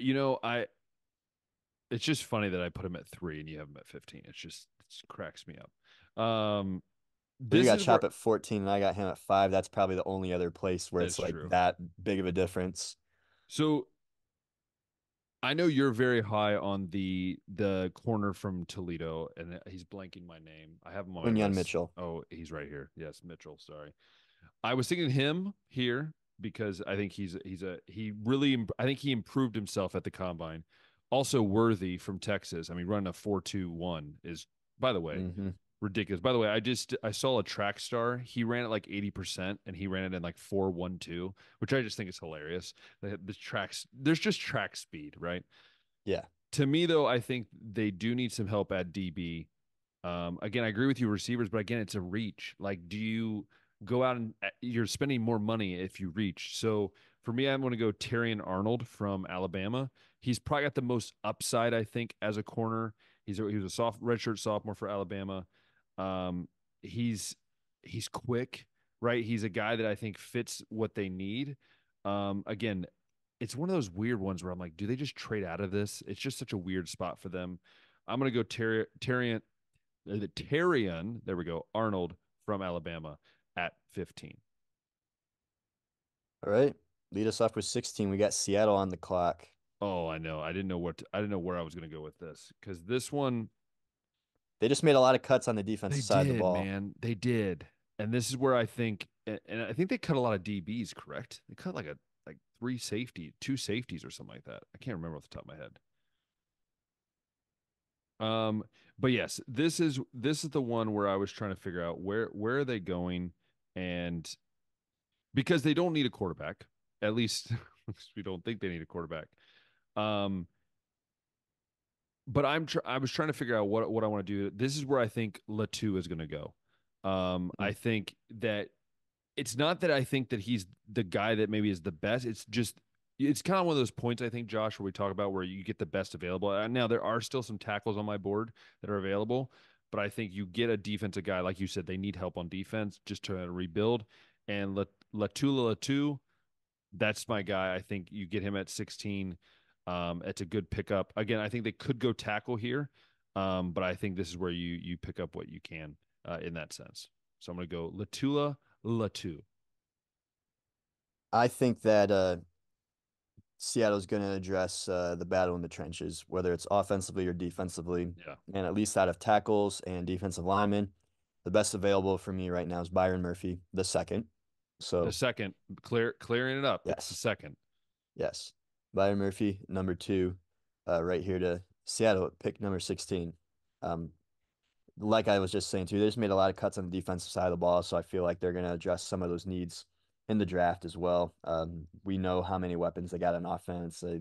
it's just funny that I put him at three and you have him at 15. It cracks me up. Well, you This got is where Chop at 14 and I got him at 5. That's probably the only other place where that's it's like true. that big of a difference. So I know you're very high on the corner from Toledo, and he's blanking my name. I have him on my Quinyon list. Mitchell. Oh, he's right here. Yes, Mitchell. Sorry. I was thinking him here because I think I think he improved himself at the combine. Also Worthy from Texas. I mean, running a 4.21 is, by the way, Hmm. ridiculous. By the way, I saw a track star. He ran it like 80% and he ran it in like 4.12, which I just think is hilarious. There's just track speed, right? Yeah. To me though, I think they do need some help at DB. Again, I agree with you, receivers, but again, it's a reach. Like, do you go out and you're spending more money if you reach? So for me, I'm going to go Terrion Arnold from Alabama. He's probably got the most upside, I think, as a corner. He was a redshirt sophomore for Alabama. Um, he's he's quick, right? He's a guy that I think fits what they need. Again, it's one of those weird ones where I'm like, do they just trade out of this? It's just such a weird spot for them. I'm going to go Terrion, there we go, Arnold from Alabama at 15. All right. Lead us off with 16. We got Seattle on the clock. Oh, I know. I didn't know where I was going to go with this because this one They just made a lot of cuts on the they defensive side of the did, ball. man. They did. And this is where I think, and I think they cut a lot of DBs, correct? They cut like two safeties or something like that. I can't remember off the top of my head. Um, but yes, this is the one where I was trying to figure out where are they going, and because they don't need a quarterback, at least we don't think they need a quarterback. Um, but I was trying to figure out what I want to do. This is where I think Latu is going to go. I Mm. think that it's not that I think that he's the guy that maybe is the best. It's kind of one of those points I think, Josh, where we talk about where you get the best available. Now there are still some tackles on my board that are available, but I think you get a defensive guy like you said. They need help on defense just to rebuild. And Latu, that's my guy. I think you get him at 16. It's a good pickup. Again, I think they could go tackle here, but I think this is where you pick up what you can in that sense. So I'm going to go Latu. I think that Seattle's going to address the battle in the trenches, whether it's offensively or defensively, Yeah, and at least out of tackles and defensive linemen. The best available for me right now is Byron Murphy, the second. the So, second clearing it up. It's the yes, second. yes. Byron Murphy, number two, right here to Seattle at pick number 16. Um, like I was just saying too, they just made a lot of cuts on the defensive side of the ball, so I feel like they're going to address some of those needs in the draft as well. We know how many weapons they got on offense. They're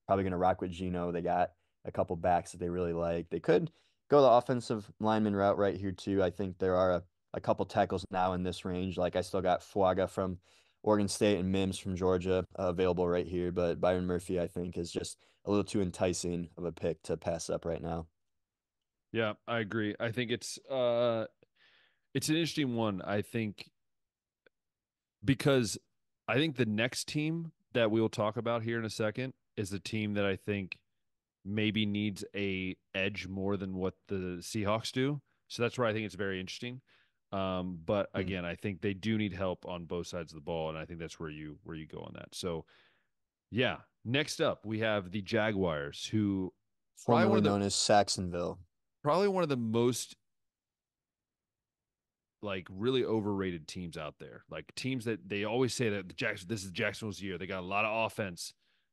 probably going to rock with Geno. They got a couple backs that they really like. They could go the offensive lineman route right here too. I think there are a couple tackles now in this range. Like I still got Fuaga from Oregon State and Mims from Georgia available right here, but Byron Murphy I think is just a little too enticing of a pick to pass up right now. Yeah, I agree. I think it's an interesting one. I think because I think the next team that we will talk about here in a second is a team that I think maybe needs a edge more than what the Seahawks do. So that's where I think it's very interesting. But Hmm. again, I think they do need help on both sides of the ball, and I think that's where you go on that. So yeah. Next up, we have the Jaguars, who probably one Formerly of the known as Saxonville. probably one of the most like really overrated teams out there. Like teams that they always say that this is Jacksonville's year. They got a lot of offense,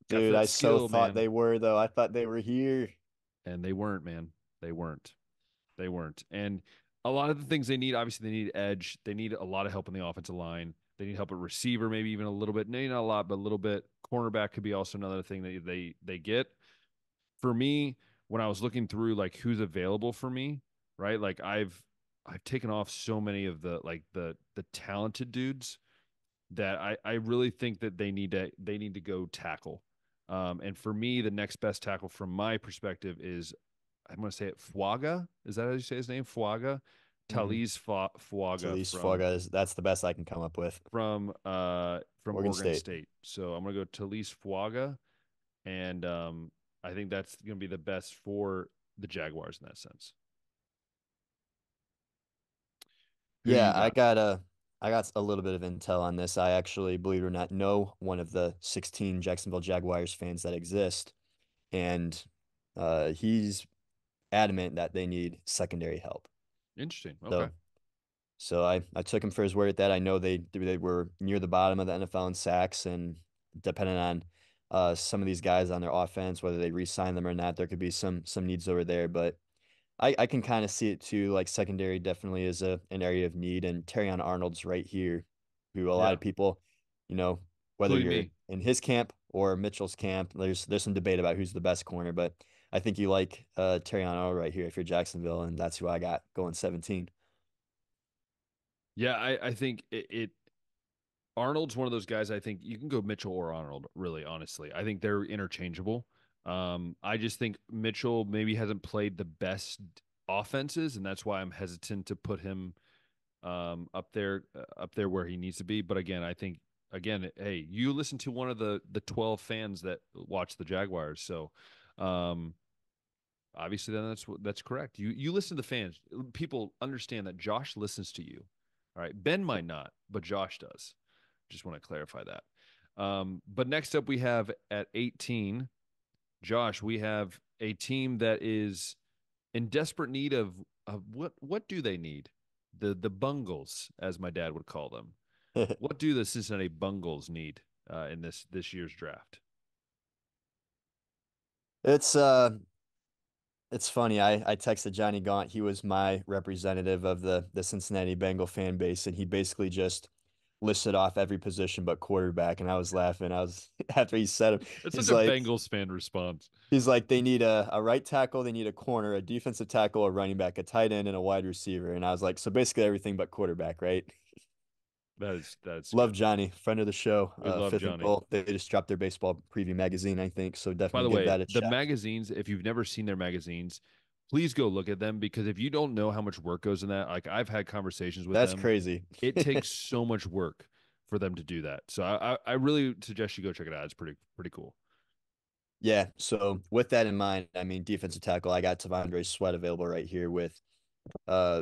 got Dude, that I so skill, thought man. they were though. I thought they were here. And they weren't, man. They weren't. They weren't. And a lot of the things they need, obviously, they need edge. They need a lot of help in the offensive line. They need help at receiver, maybe even a little bit. Maybe not a lot, but a little bit. Cornerback could be also another thing that they get. For me, when I was looking through like who's available for me, right? Like I've taken off so many of the talented dudes that I really think that they need to go tackle. And for me, the next best tackle from my perspective is I'm going to say it Fuaga. Is that how you say his name? Fuaga, Hmm. Fuaga Talise Fuaga, that's the best I can come up with. from Oregon Oregon State. State. So I'm going to go Talise Fuaga, and I think that's going to be the best for the Jaguars in that sense. Who do Yeah, you got? I got a little bit of intel on this. I actually, believe it or not, know one of the 16 Jacksonville Jaguars fans that exist, and he's adamant that they need secondary help. Interesting. Okay. So I took him for his word at that. I know they were near the bottom of the NFL in sacks, and depending on some of these guys on their offense, whether they re-sign them or not, there could be some needs over there. But I can kind of see it too. Like secondary definitely is an area of need, and Terrion Arnold's right here, who a lot Yeah, of people, you know, whether including you're me. in his camp or Mitchell's camp, there's some debate about who's the best corner, but I think you like Terrion Arnold right here if you're Jacksonville, and that's who I got going 17. Yeah, I think it Arnold's one of those guys. I think you can go Mitchell or Arnold. Really, honestly, I think they're interchangeable. I just think Mitchell maybe hasn't played the best offenses, and that's why I'm hesitant to put him up there where he needs to be. But again, I think again, hey, you listen to one of the 12 fans that watch the Jaguars, so um, obviously then that's correct. You listen to the fans. People understand that Josh listens to you. All right, Ben might not, but Josh does. Just want to clarify that. But next up, we have at 18, Josh. We have a team that is in desperate need of what do they need? The Bungles, as my dad would call them. What do the Cincinnati Bungles need in this year's draft? It's it's funny. I texted Johnny Gaunt. He was my representative of the Cincinnati Bengal fan base, and he basically just listed off every position but quarterback. And I was laughing. I was after he said it, That's such he's a like Bengals fan response. he's like they need a right tackle, they need a corner, a defensive tackle, a running back, a tight end, and a wide receiver. And I was like, so basically everything but quarterback, right? That's Love good. Johnny, friend of the show. We love Fifth and Johnny. Goal. They just dropped their baseball preview magazine, I think. So By definitely the give way, that a the check. magazines, if you've never seen their magazines, please go look at them because if you don't know how much work goes in that, like I've had conversations with That's them, crazy. it takes so much work for them to do that. So I really suggest you go check it out. It's pretty cool. Yeah. So with that in mind, I mean, defensive tackle, I got Tavondre Sweat available right here with uh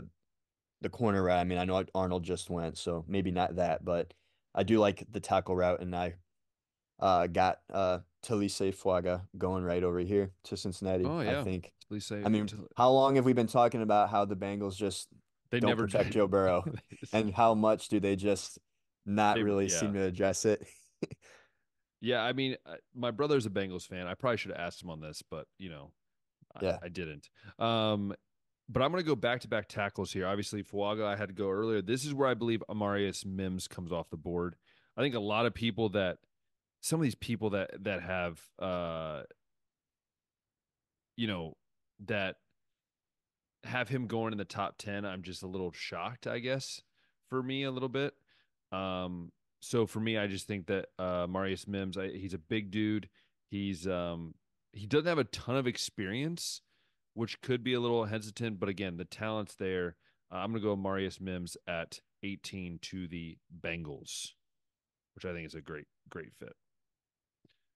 the corner route. I mean, I know Arnold just went, so maybe not that, but I do like the tackle route, and I got Talise Fuaga going right over here to Cincinnati. Oh I yeah, think. please I say mean, how long have we been talking about how the Bengals just they don't never protect Joe Burrow, and how much do they just not they really yeah seem to address it? yeah. I mean, my brother's a Bengals fan. I probably should have asked him on this, but Yeah. I didn't. But I'm going to go back to back tackles here. Obviously, Fuaga, I had to go earlier. This is where I believe Amarius Mims comes off the board. I think a lot of people some of these people that have you know that have him going in the top 10, I'm just a little shocked, I guess, for me a little bit. Um, so for me, I just think that Marius Mims, he's a big dude. He doesn't have a ton of experience, which could be a little hesitant, but again, the talent's there. I'm gonna go Marius Mims at 18 to the Bengals, which I think is a great fit.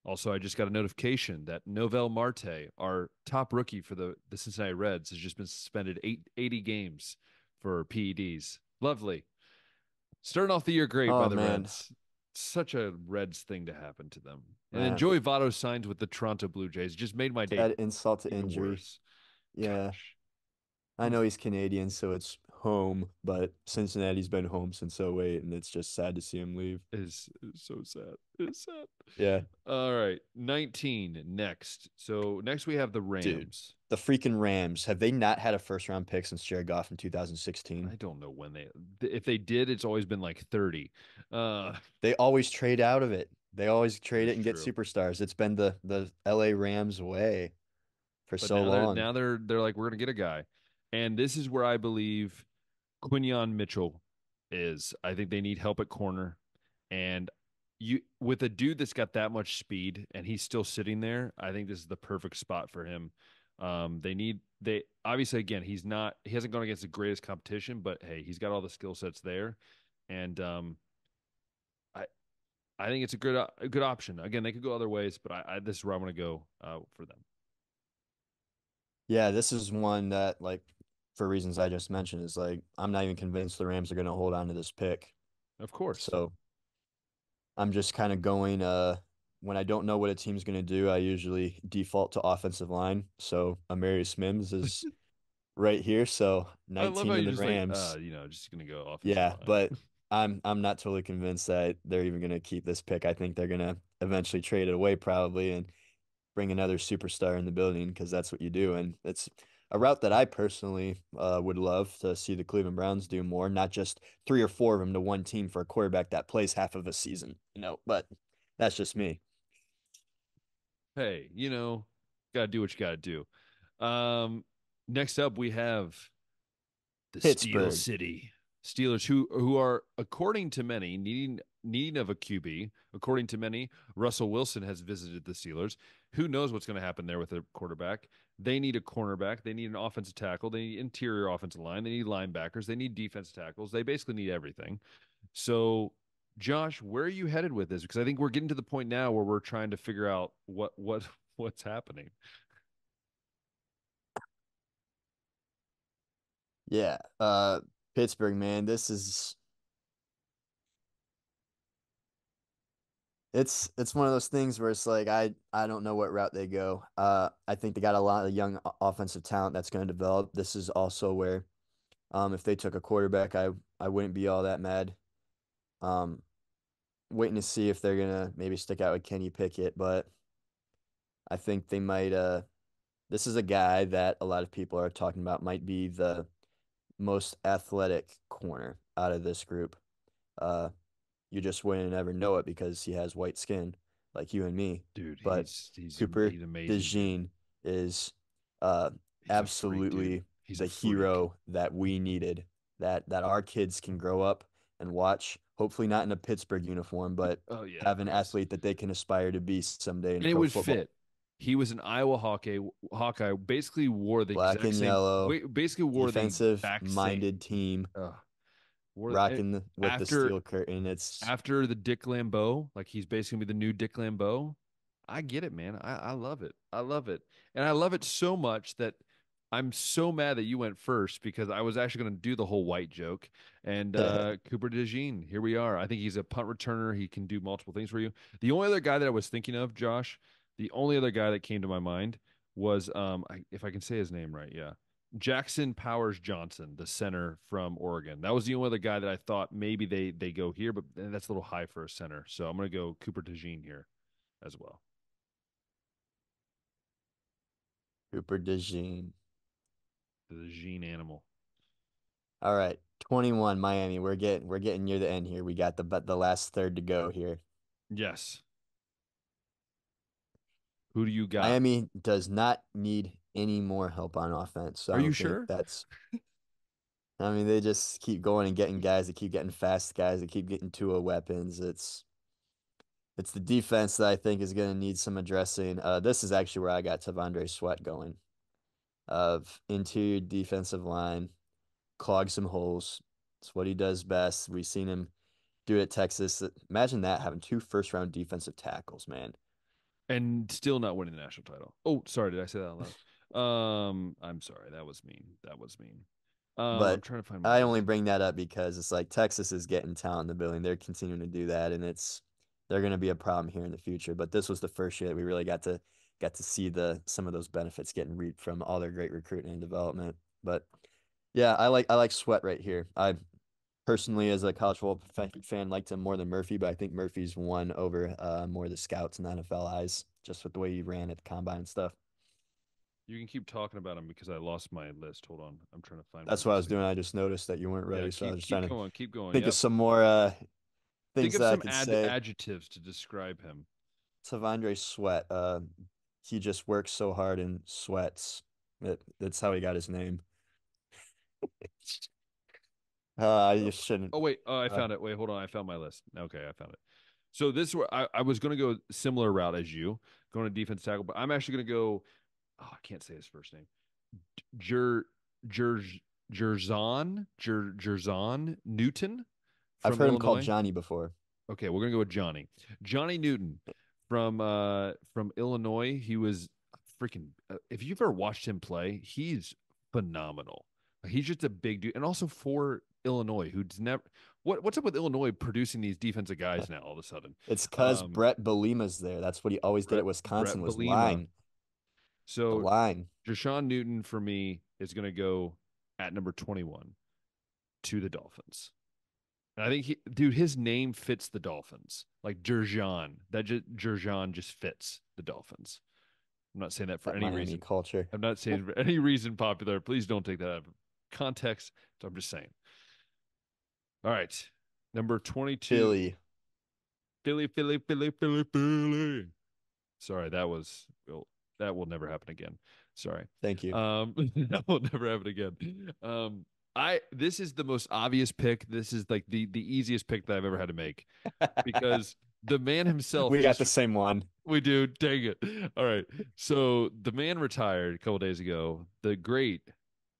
Also, I just got a notification that Novell Marte, our top rookie for the Cincinnati Reds, has just been suspended 80 games for PEDs. Lovely. Starting off the year great by Oh the man, Reds. Such a Reds thing to happen to them. And then man, Joey Votto signed with the Toronto Blue Jays. Just made my to day add insult to even injury. worse. Yeah, Gosh, I know he's Canadian, so it's home, but Cincinnati's been home since '08, and it's just sad to see him leave. is so sad. It's sad. Yeah, All right, 19 next. So next we have the dude, Rams. the freaking Rams, have they not had a first round pick since Jared Goff in 2016? I don't know when if they did, it's always been like 30. Uh, They always trade out of it. They always that trade is it and get true. superstars. It's been the LA Rams way for But so now they're long. now they're they're like we're gonna get a guy, and this is where I believe Quinyon Mitchell is. I think they need help at corner, and you with a dude that's got that much speed and he's still sitting there. I think this is the perfect spot for him. They obviously again he hasn't gone against the greatest competition, but hey, he's got all the skill sets there, and I I think it's a good option. Again, they could go other ways, but this is where I'm going to go for them. Yeah, this is one that, like, for reasons I just mentioned, is like I'm not even convinced the Rams are going to hold on to this pick. Of course. So I'm just kind of going, when I don't know what a team's going to do, I usually default to offensive line. So Amarius Mims is right here. So I love how 19 to you the just like Rams. just going to go offensive Yeah, line. but I'm not totally convinced that they're even going to keep this pick. I think they're going to eventually trade it away probably and bring another superstar in the building because that's what you do. And it's a route that I personally would love to see the Cleveland Browns do more, not just three or four of them to one team for a quarterback that plays half of a season, but that's just me. Hey, got to do what you got to do. Next up we have the Steel Pittsburgh. City Steelers, who are, according to many, needing of a QB. According to many, Russell Wilson has visited the Steelers. Who knows what's going to happen there with their quarterback? They need a cornerback. They need an offensive tackle. They need interior offensive line. They need linebackers. They need defense tackles. They basically need everything. So, Josh, where are you headed with this? Because I think we're getting to the point now where we're trying to figure out what's happening. Yeah. Pittsburgh, man, it's one of those things where it's like I don't know what route they go. I think they got a lot of young offensive talent that's going to develop. This is also where if they took a quarterback, I wouldn't be all that mad. Um, Waiting to see if they're gonna maybe stick out with Kenny Pickett, but I think they might. This is a guy that a lot of people are talking about might be the most athletic corner out of this group. Uh, you just wouldn't ever know it because he has white skin, like you and me. Dude, But he's Cooper amazing, dude. DeJean is uh, He's a freak, dude. absolutely He's a the freak. hero that we needed. That our kids can grow up and watch. Hopefully, not in a Pittsburgh uniform, but Oh yeah, have an please. athlete that they can aspire to be someday in And it pro would football. fit. He was an Iowa Hawkeye. Basically wore the Black exact and same. yellow, Basically wore the defensive exact same. minded team, Uh, with the after steel curtain. It's after the Dick Lambeau, like he's basically gonna be the new Dick Lambeau. I get it, man. I love it. I love it. And I love it so much that I'm so mad that you went first because I was actually going to do the whole white joke. And Cooper DeJean, here we are. I think he's a punt returner. He can do multiple things for you. The only other guy that I was thinking of, Josh, the only other guy that came to my mind was, if I can say his name right, yeah, Jackson Powers Johnson, the center from Oregon. That was the only other guy that I thought maybe they go here, but that's a little high for a center. So I'm going to go Cooper DeJean here as well. Cooper DeJean. The Gene animal. All right, 21 Miami. We're getting near the end here. We got the last third to go here. Yes. Who do you got? Miami does not need any more help on offense. So I Are you don't think sure? that's I mean, they just keep going and getting guys that keep getting fast guys that keep getting Tua weapons. It's the defense that I think is going to need some addressing. This is actually where I got Tavondre Sweat going. Of interior defensive line, clog some holes. It's what he does best. We've seen him do it at Texas. Imagine that having two first round defensive tackles, man. And still not winning the national title. Oh, sorry, did I say that out loud? I'm sorry. That was mean. That was mean. I'm But trying to find my I only list. bring that up because it's like Texas is getting talent in the building. They're continuing to do that, and they're going to be a problem here in the future. But this was the first year that we really got to see the some of those benefits getting reaped from all their great recruiting and development. But yeah, I like Sweat right here. I personally, as a college football fan, liked him more than Murphy, but I think Murphy's won over more of the scouts and NFL eyes just with the way he ran at the combine and stuff. You can keep talking about him because I lost my list. Hold on. I'm trying to find my That's what I was list doing. again. I just noticed that you weren't Yeah, ready, so I was keep just trying keep to going, keep going. think of Yep. some more Think things of that I some could say. adjectives to describe him. Tavondre Sweat. He just works so hard and sweats. That's how he got his name. I Oh, just shouldn't. oh wait, I Uh, found it. Wait, hold on. I found my list. Okay, I found it. So this is where I was going to go similar route as you, going to defense tackle, but I'm actually going to go. Oh, I can't say his first name. Jer Jer Jerzon Newton I've from heard him called Illinois. Johnny before. Okay, we're gonna go with Johnny Newton from Illinois. He was freaking. If you've ever watched him play, he's phenomenal. He's just a big dude, and also for Illinois, who's never. What's up with Illinois producing these defensive guys now all of a sudden? It's because Um, Brett Bielema's there. That's what he always did Brett at Wisconsin Brett was Bielema. line. The So line. Jashawn Newton for me is gonna go at number 21 to the Dolphins. And I think dude, his name fits the Dolphins. Like Jerjan, Jerjan just fits the Dolphins. I'm not saying that for That any Miami reason. culture. I'm not saying for any reason popular. Please don't take that out of context. So I'm just saying. All right, number 22, Philly. Philly. Sorry, that will never happen again. Sorry. Thank you. That will never happen again. I this is the most obvious pick. This is like the easiest pick that I've ever had to make because the man himself We got just the same one. we do. Dang it. All right. So the man retired a couple days ago. The great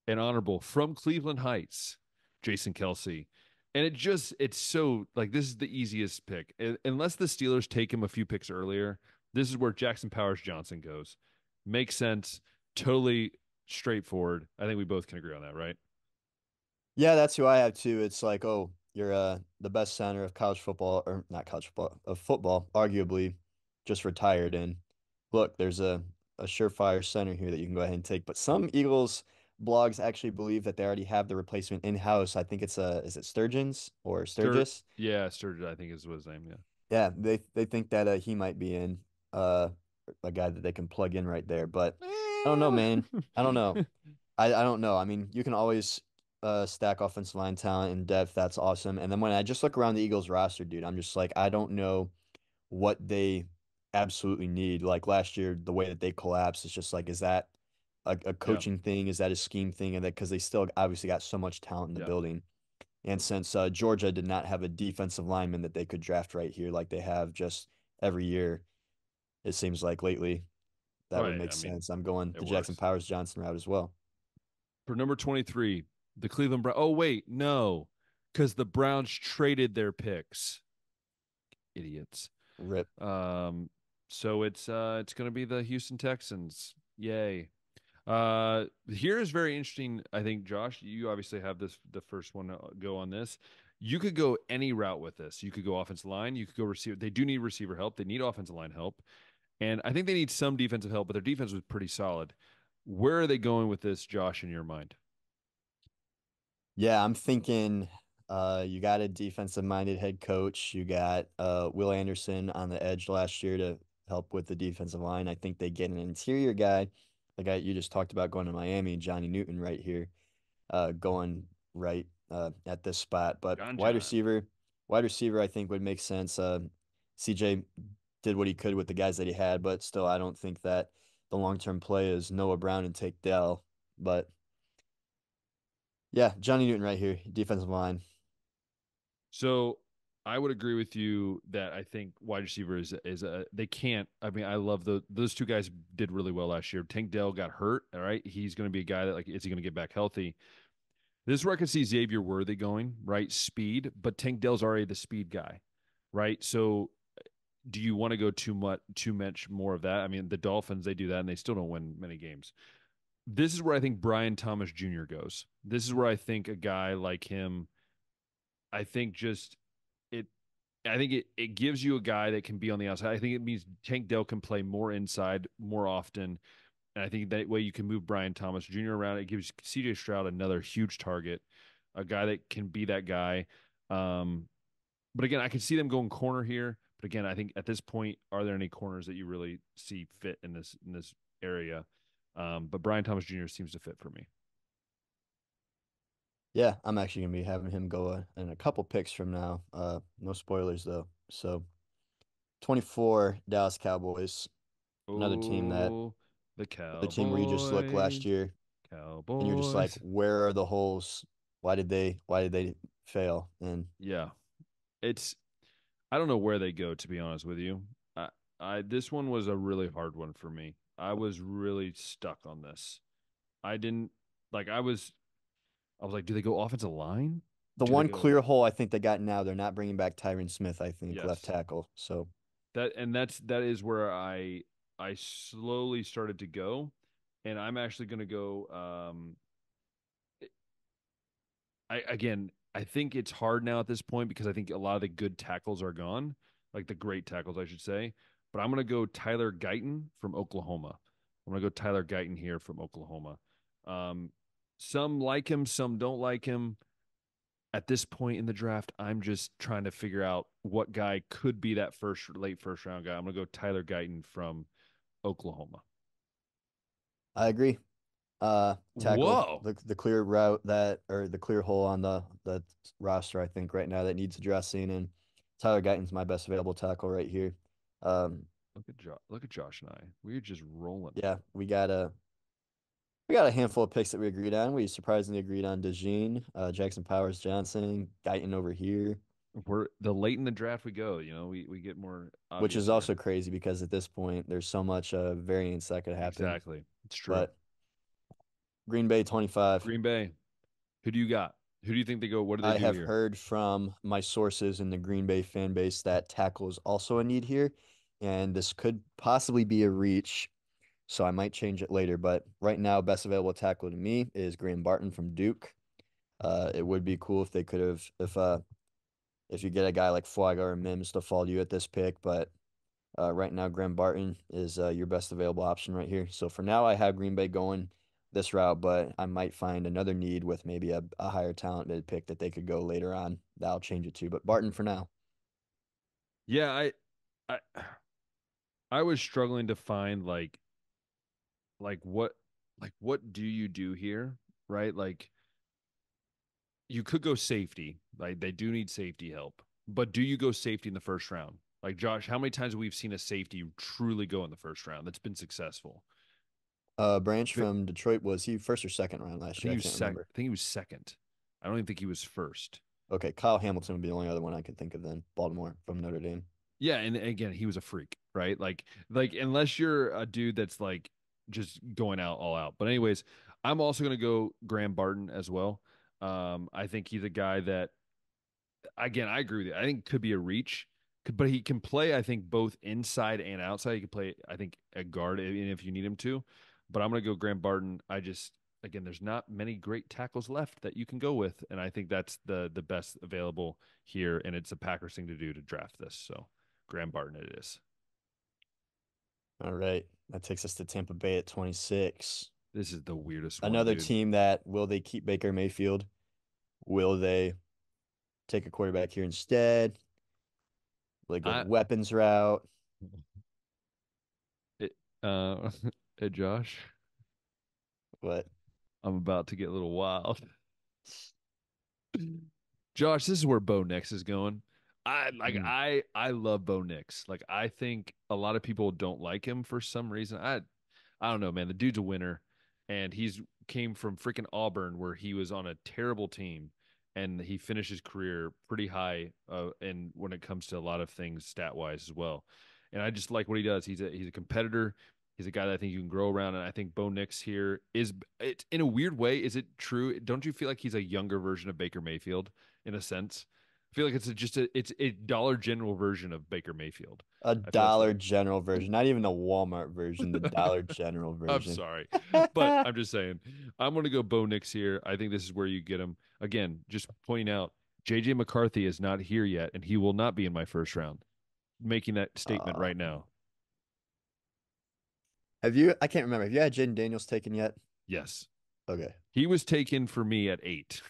and honorable from Cleveland Heights, Jason Kelsey. And it's so like this is the easiest pick. Unless the Steelers take him a few picks earlier, this is where Jackson Powers Johnson goes. Makes sense. Totally straightforward. I think we both can agree on that, right? Yeah, that's who I have too. It's like, oh, you're the best center of college football, or not college football, of football, arguably just retired. And look, there's a surefire center here that you can go ahead and take. But some Eagles blogs actually believe that they already have the replacement in-house. I think it's is it Sturgeon's or Sturgis? Yeah, Sturgis, I think is what his name. Yeah. Yeah, they think that he might be in uh a guy that they can plug in right there. But I don't know, man. I don't know. I don't know. I mean, you can always stack offensive line talent and depth. That's awesome. And then when I just look around the Eagles roster, dude, I'm just like, I don't know what they absolutely need. Like last year, the way that they collapsed, it's just like, is that a Yeah. coaching thing? Is that a scheme thing? And that because they still obviously got so much talent in the Yeah. building. And since Georgia did not have a defensive lineman that they could draft right here, like they have just every year, it seems like lately, that would Right. make I mean, sense. I'm going it the Jackson works. Powers Johnson route as well. For number 23, the Cleveland Browns. Oh, wait, no, because the Browns traded their picks. Idiots. Rip. Um, so it's gonna be the Houston Texans. Yay. Here is very interesting. I think Josh, you obviously have this the first one to go on this. You could go any route with this. You could go offensive line. You could go receiver. They do need receiver help. They need offensive line help, and I think they need some defensive help. But their defense was pretty solid. Where are they going with this, Josh? In your mind? Yeah, I'm thinking you got a defensive minded head coach. You got Will Anderson on the edge last year to help with the defensive line. I think they get an interior guy, the guy you just talked about going to Miami, Johnny Newton right here, going right at this spot. But John John. wide receiver I think would make sense. CJ did what he could with the guys that he had, but still I don't think that the long-term play is Noah Brown and take Dell. But yeah, Johnny Newton right here, defensive line. So I would agree with you that I think wide receiver is a they can't. I mean, I love those two guys did really well last year. Tank Dell got hurt. All right, he's going to be a guy that like is he going to get back healthy? This is where I can see Xavier Worthy going right speed, but Tank Dell's already the speed guy, right? So do you want to go too much more of that? I mean, the Dolphins they do that and they still don't win many games. this is where I think Brian Thomas Jr. goes. This is where I think a guy like him, I think just it I think it gives you a guy that can be on the outside. I think it means Tank Dell can play more inside more often. And I think that way you can move Brian Thomas Jr. around. It gives CJ Stroud another huge target, a guy that can be that guy. Um, but again, I can see them going corner here. But again, I think at this point, are there any corners that you really see fit in this area? But Brian Thomas Jr. seems to fit for me. Yeah, I'm actually gonna be having him go in a couple picks from now. No spoilers though. So 24 Dallas Cowboys, another team that Oh, the another team where you just look last Cowboys, year and you're just like, Cowboys. where are the holes? Why did they fail? And Yeah, it's I don't know where they go, to be honest with you. I, I this one was a really hard one for me. I was really stuck on this. I didn't like I was like, do they go offensive line? the Do they one go clear hole I think they got now, they're not bringing back Tyron Smith, I think, left yes. tackle. So That is where I slowly started to go. And I'm actually gonna go I think it's hard now at this point because I think a lot of the good tackles are gone, like the great tackles, I should say. But I'm gonna go Tyler Guyton from Oklahoma. I'm gonna go Tyler Guyton here from Oklahoma. Um, some like him, some don't like him. At this point in the draft, I'm just trying to figure out what guy could be that late first round guy. I'm gonna go Tyler Guyton from Oklahoma. I agree. Tackle Whoa. the clear route that or the clear hole on the roster, I think, right now that needs addressing. And Tyler Guyton's my best available tackle right here. Um, Look at Josh and I. We're just rolling. yeah, we got a handful of picks that we agreed on. We surprisingly agreed on DeJean, Jackson Powers Johnson, Guyton over here, We're the late in the draft we go, we get more which is obvious here. also crazy because at this point there's so much variance that could happen. Exactly. It's true. But Green Bay 25. Green Bay. Who do you got? Who do you think they go? What do they I do have here? heard from my sources in the Green Bay fan base that tackle is also a need here, and this could possibly be a reach, so I might change it later. But right now, best available tackle to me is Graham Barton from Duke. It would be cool if they could have if you get a guy like Flaga or Mims to fall to you at this pick, but right now, Graham Barton is your best available option right here. So for now, I have Green Bay going this route, but I might find another need with maybe a higher talented pick that they could go later on. That'll change it too. But Barton for now. Yeah, I I was struggling to find like what what do you do here, right? Like you could go safety. Like they do need safety help. But do you go safety in the first round? Like Josh, how many times have we seen a safety truly go in the first round that's been successful? Branch Vi- from Detroit, was he first or second round I last think year? he I was can't remember. I think he was second. I don't even think he was first. Okay, Kyle Hamilton would be the only other one I could think of then. Baltimore from Notre Dame. Yeah, and again, he was a freak, right? Like unless you're a dude that's like just going out all out. But anyways, I'm also gonna go Graham Barton as well. I think he's a guy that again, I agree with you. I think could be a reach, but he can play. I think both inside and outside. He can play. I think a guard, if you need him to. But I'm going to go Graham Barton. I just again, there's not many great tackles left that you can go with, and I think that's the best available here. And it's a Packers thing to do to draft this. So Graham Barton, it is. All right. That takes us to Tampa Bay at 26. This is the weirdest one, Another dude. team that will they keep Baker Mayfield? Will they take a quarterback here instead? Will they go the I weapons route? it, hey Josh, What? I'm about to get a little wild. Josh, this is where Bo Nix is going. Mm. I love Bo Nix. Like I think a lot of people don't like him for some reason. I don't know, man. The dude's a winner, and he's came from freaking Auburn where he was on a terrible team, and he finished his career pretty high. And when it comes to a lot of things stat wise as well, and I just like what he does. He's a competitor. He's a guy that I think you can grow around, and I think Bo Nix here is it in a weird way. Is it true? Don't you feel like he's a younger version of Baker Mayfield in a sense? feel like it's a Dollar General version of Baker Mayfield. A I feel that's Dollar what General version, not even a Walmart version, the Dollar General I'm version. sorry, but I'm just saying I'm going to go Bo Nix here. I think this is where you get him again. Just pointing out, JJ McCarthy is not here yet, and he will not be in my first round. Making that statement Uh, right now. have you? I can't remember. Have you had Jaden Daniels taken yet? Yes, Okay. he was taken for me at 8.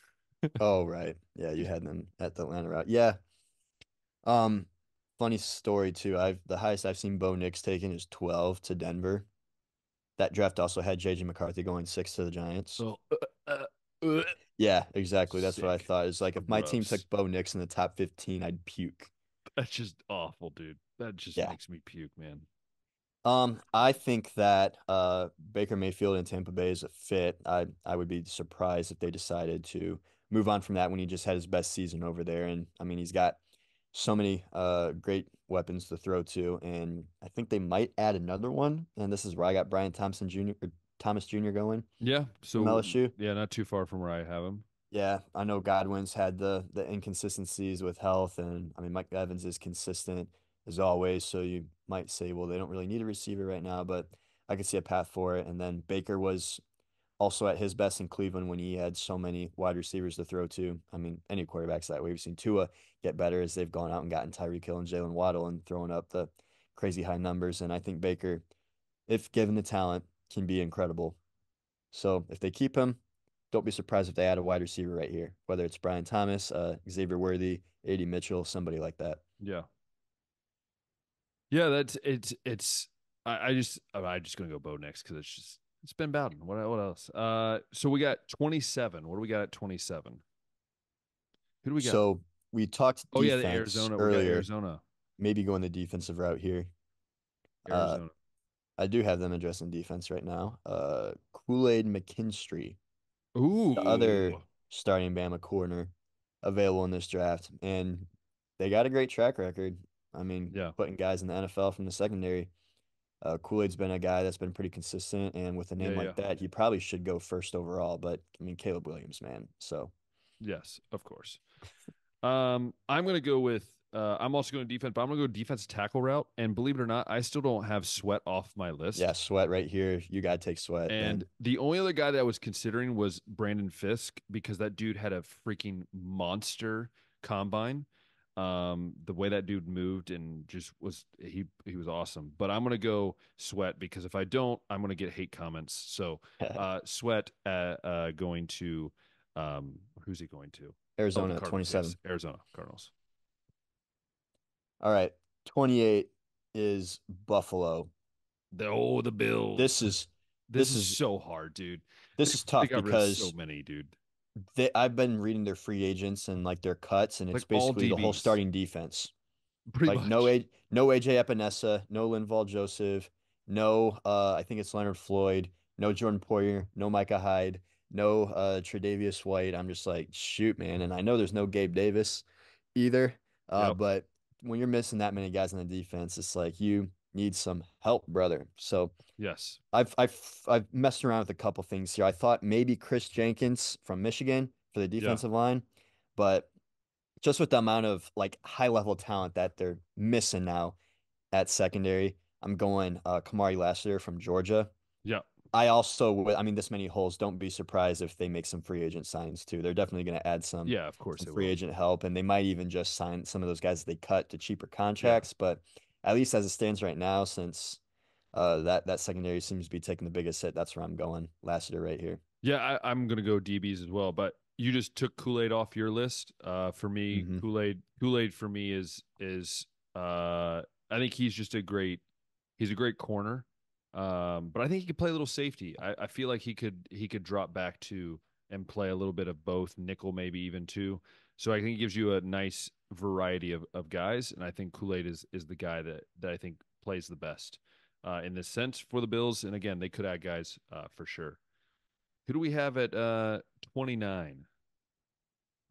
Oh, right. Yeah, you had them at the Atlanta route. Yeah. Um, Funny story too. I've the highest I've seen Bo Nix taken is 12 to Denver. That draft also had JJ McCarthy going 6 to the Giants. Oh, uh, Yeah, exactly. That's what I sick, thought. It's like if my team gross. took Bo Nix in the top 15, I'd puke. That's just awful, dude. That just Yeah. makes me puke, man. I think that Baker Mayfield in Tampa Bay is a fit. I would be surprised if they decided to move on from that when he just had his best season over there. And I mean, he's got so many great weapons to throw to, and I think they might add another one. And this is where I got Brian Thompson Jr. or Thomas Jr. going Yeah. from So LSU. yeah, not too far from where I have him. Yeah, I know Godwin's had the inconsistencies with health, and I mean Mike Evans is consistent as always. So you might say, well, they don't really need a receiver right now, but I could see a path for it. And then Baker was also at his best in Cleveland when he had so many wide receivers to throw to. I mean, any quarterbacks that way. We've seen Tua get better as they've gone out and gotten Tyreek Hill and Jalen Waddle and throwing up the crazy high numbers. And I think Baker, if given the talent, can be incredible. So if they keep him, don't be surprised if they add a wide receiver right here, whether it's Brian Thomas, Xavier Worthy, A.D. Mitchell, somebody like that. Yeah. Yeah, that's it's I just gonna go Bo next because it's Ben Bowden. What else? So we got 27. What do we got at 27? Who do we got? So we talked Oh yeah, the defense Arizona. We got earlier, Arizona. maybe going the defensive route here. Uh, Arizona. I do have them addressing defense right now. Kool-Aid McKinstry, the other Ooh. starting Bama corner available in this draft. And they got a great track record. I mean, Yeah. putting guys in the NFL from the secondary. Kool-Aid's been a guy that's been pretty consistent. And with a Yeah, name yeah. like that, he probably should go first overall. But I mean, Caleb Williams, man. So Yes, of course. I'm gonna go with I'm also going to defense, but I'm gonna go defensive tackle route. And believe it or not, I still don't have Sweat off my yeah, list. Sweat right here. You got to take Sweat, And Ben. the only other guy that I was considering was Brandon Fisk because that dude had a freaking monster combine. The way that dude moved and just was he was awesome. But I'm gonna go Sweat because if I don't, I'm gonna get hate comments. So Sweat going to who's he going to? Oh, the Arizona at Cardinals. Yes, 27. Arizona Cardinals. All right. 28 is Buffalo. The This Bills. is This this is is so hard, dude. this is They tough got rid of so because many, dude. I've been reading their free agents and like their cuts, and it's Like all basically the whole DBs, starting defense. pretty Like much. No AJ Epinesa, no Linval Joseph, no I think it's Leonard Floyd, no Jordan Poyer, no Micah Hyde, no Tre'Davious White. I'm just like, shoot, man. And I know there's no Gabe Davis either. Yep. But when you're missing that many guys on the defense, it's like you need some help, brother. So Yes. I've messed around with a couple things here. I thought maybe Chris Jenkins from Michigan for the Yeah. defensive line, but just with the amount of like high level talent that they're missing now at secondary, I'm going Kamari Lassiter from Georgia. Yeah. I mean, this many holes. Don't be surprised if they make some free agent signings too. They're definitely going to add Yeah. Of course some they free will. agent help, and they might even just sign some of those guys that they cut to cheaper Yeah. contracts. But at least as it stands right now, since that secondary seems to be taking the biggest hit, that's where I'm going. Lassiter right here. Yeah. I'm gonna go DBs as well. But you just took Kool-Aid off your list. For me, Hmm. Kool-Aid for me is I think he's a great corner. But I think he could play a little safety. I feel like he could drop back to and play a little bit of both, nickel maybe even two. So I think he gives you a nice variety of guys, and I think Kool-Aid is the guy that I think plays the best in this sense for the Bills. And again, they could add guys for sure. Who do we have at 29?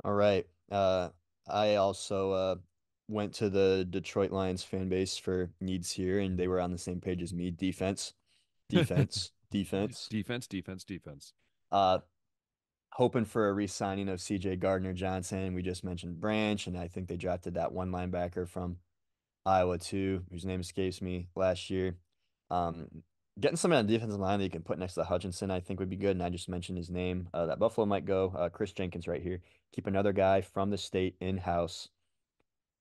All right. I also went to the Detroit Lions fan base for needs here, and they were on the same page as me. Defense, defense, defense. Defense, defense, defense. Uh, hoping for a re-signing of CJ Gardner-Johnson. We just mentioned Branch, and I think they drafted that one linebacker from Iowa too, whose name escapes me last year. Um, Getting someone on the defensive line that you can put next to Hutchinson, I think would be good. And I just mentioned his name. That Buffalo might go. Chris Jenkins right here. Keep another guy from the state in-house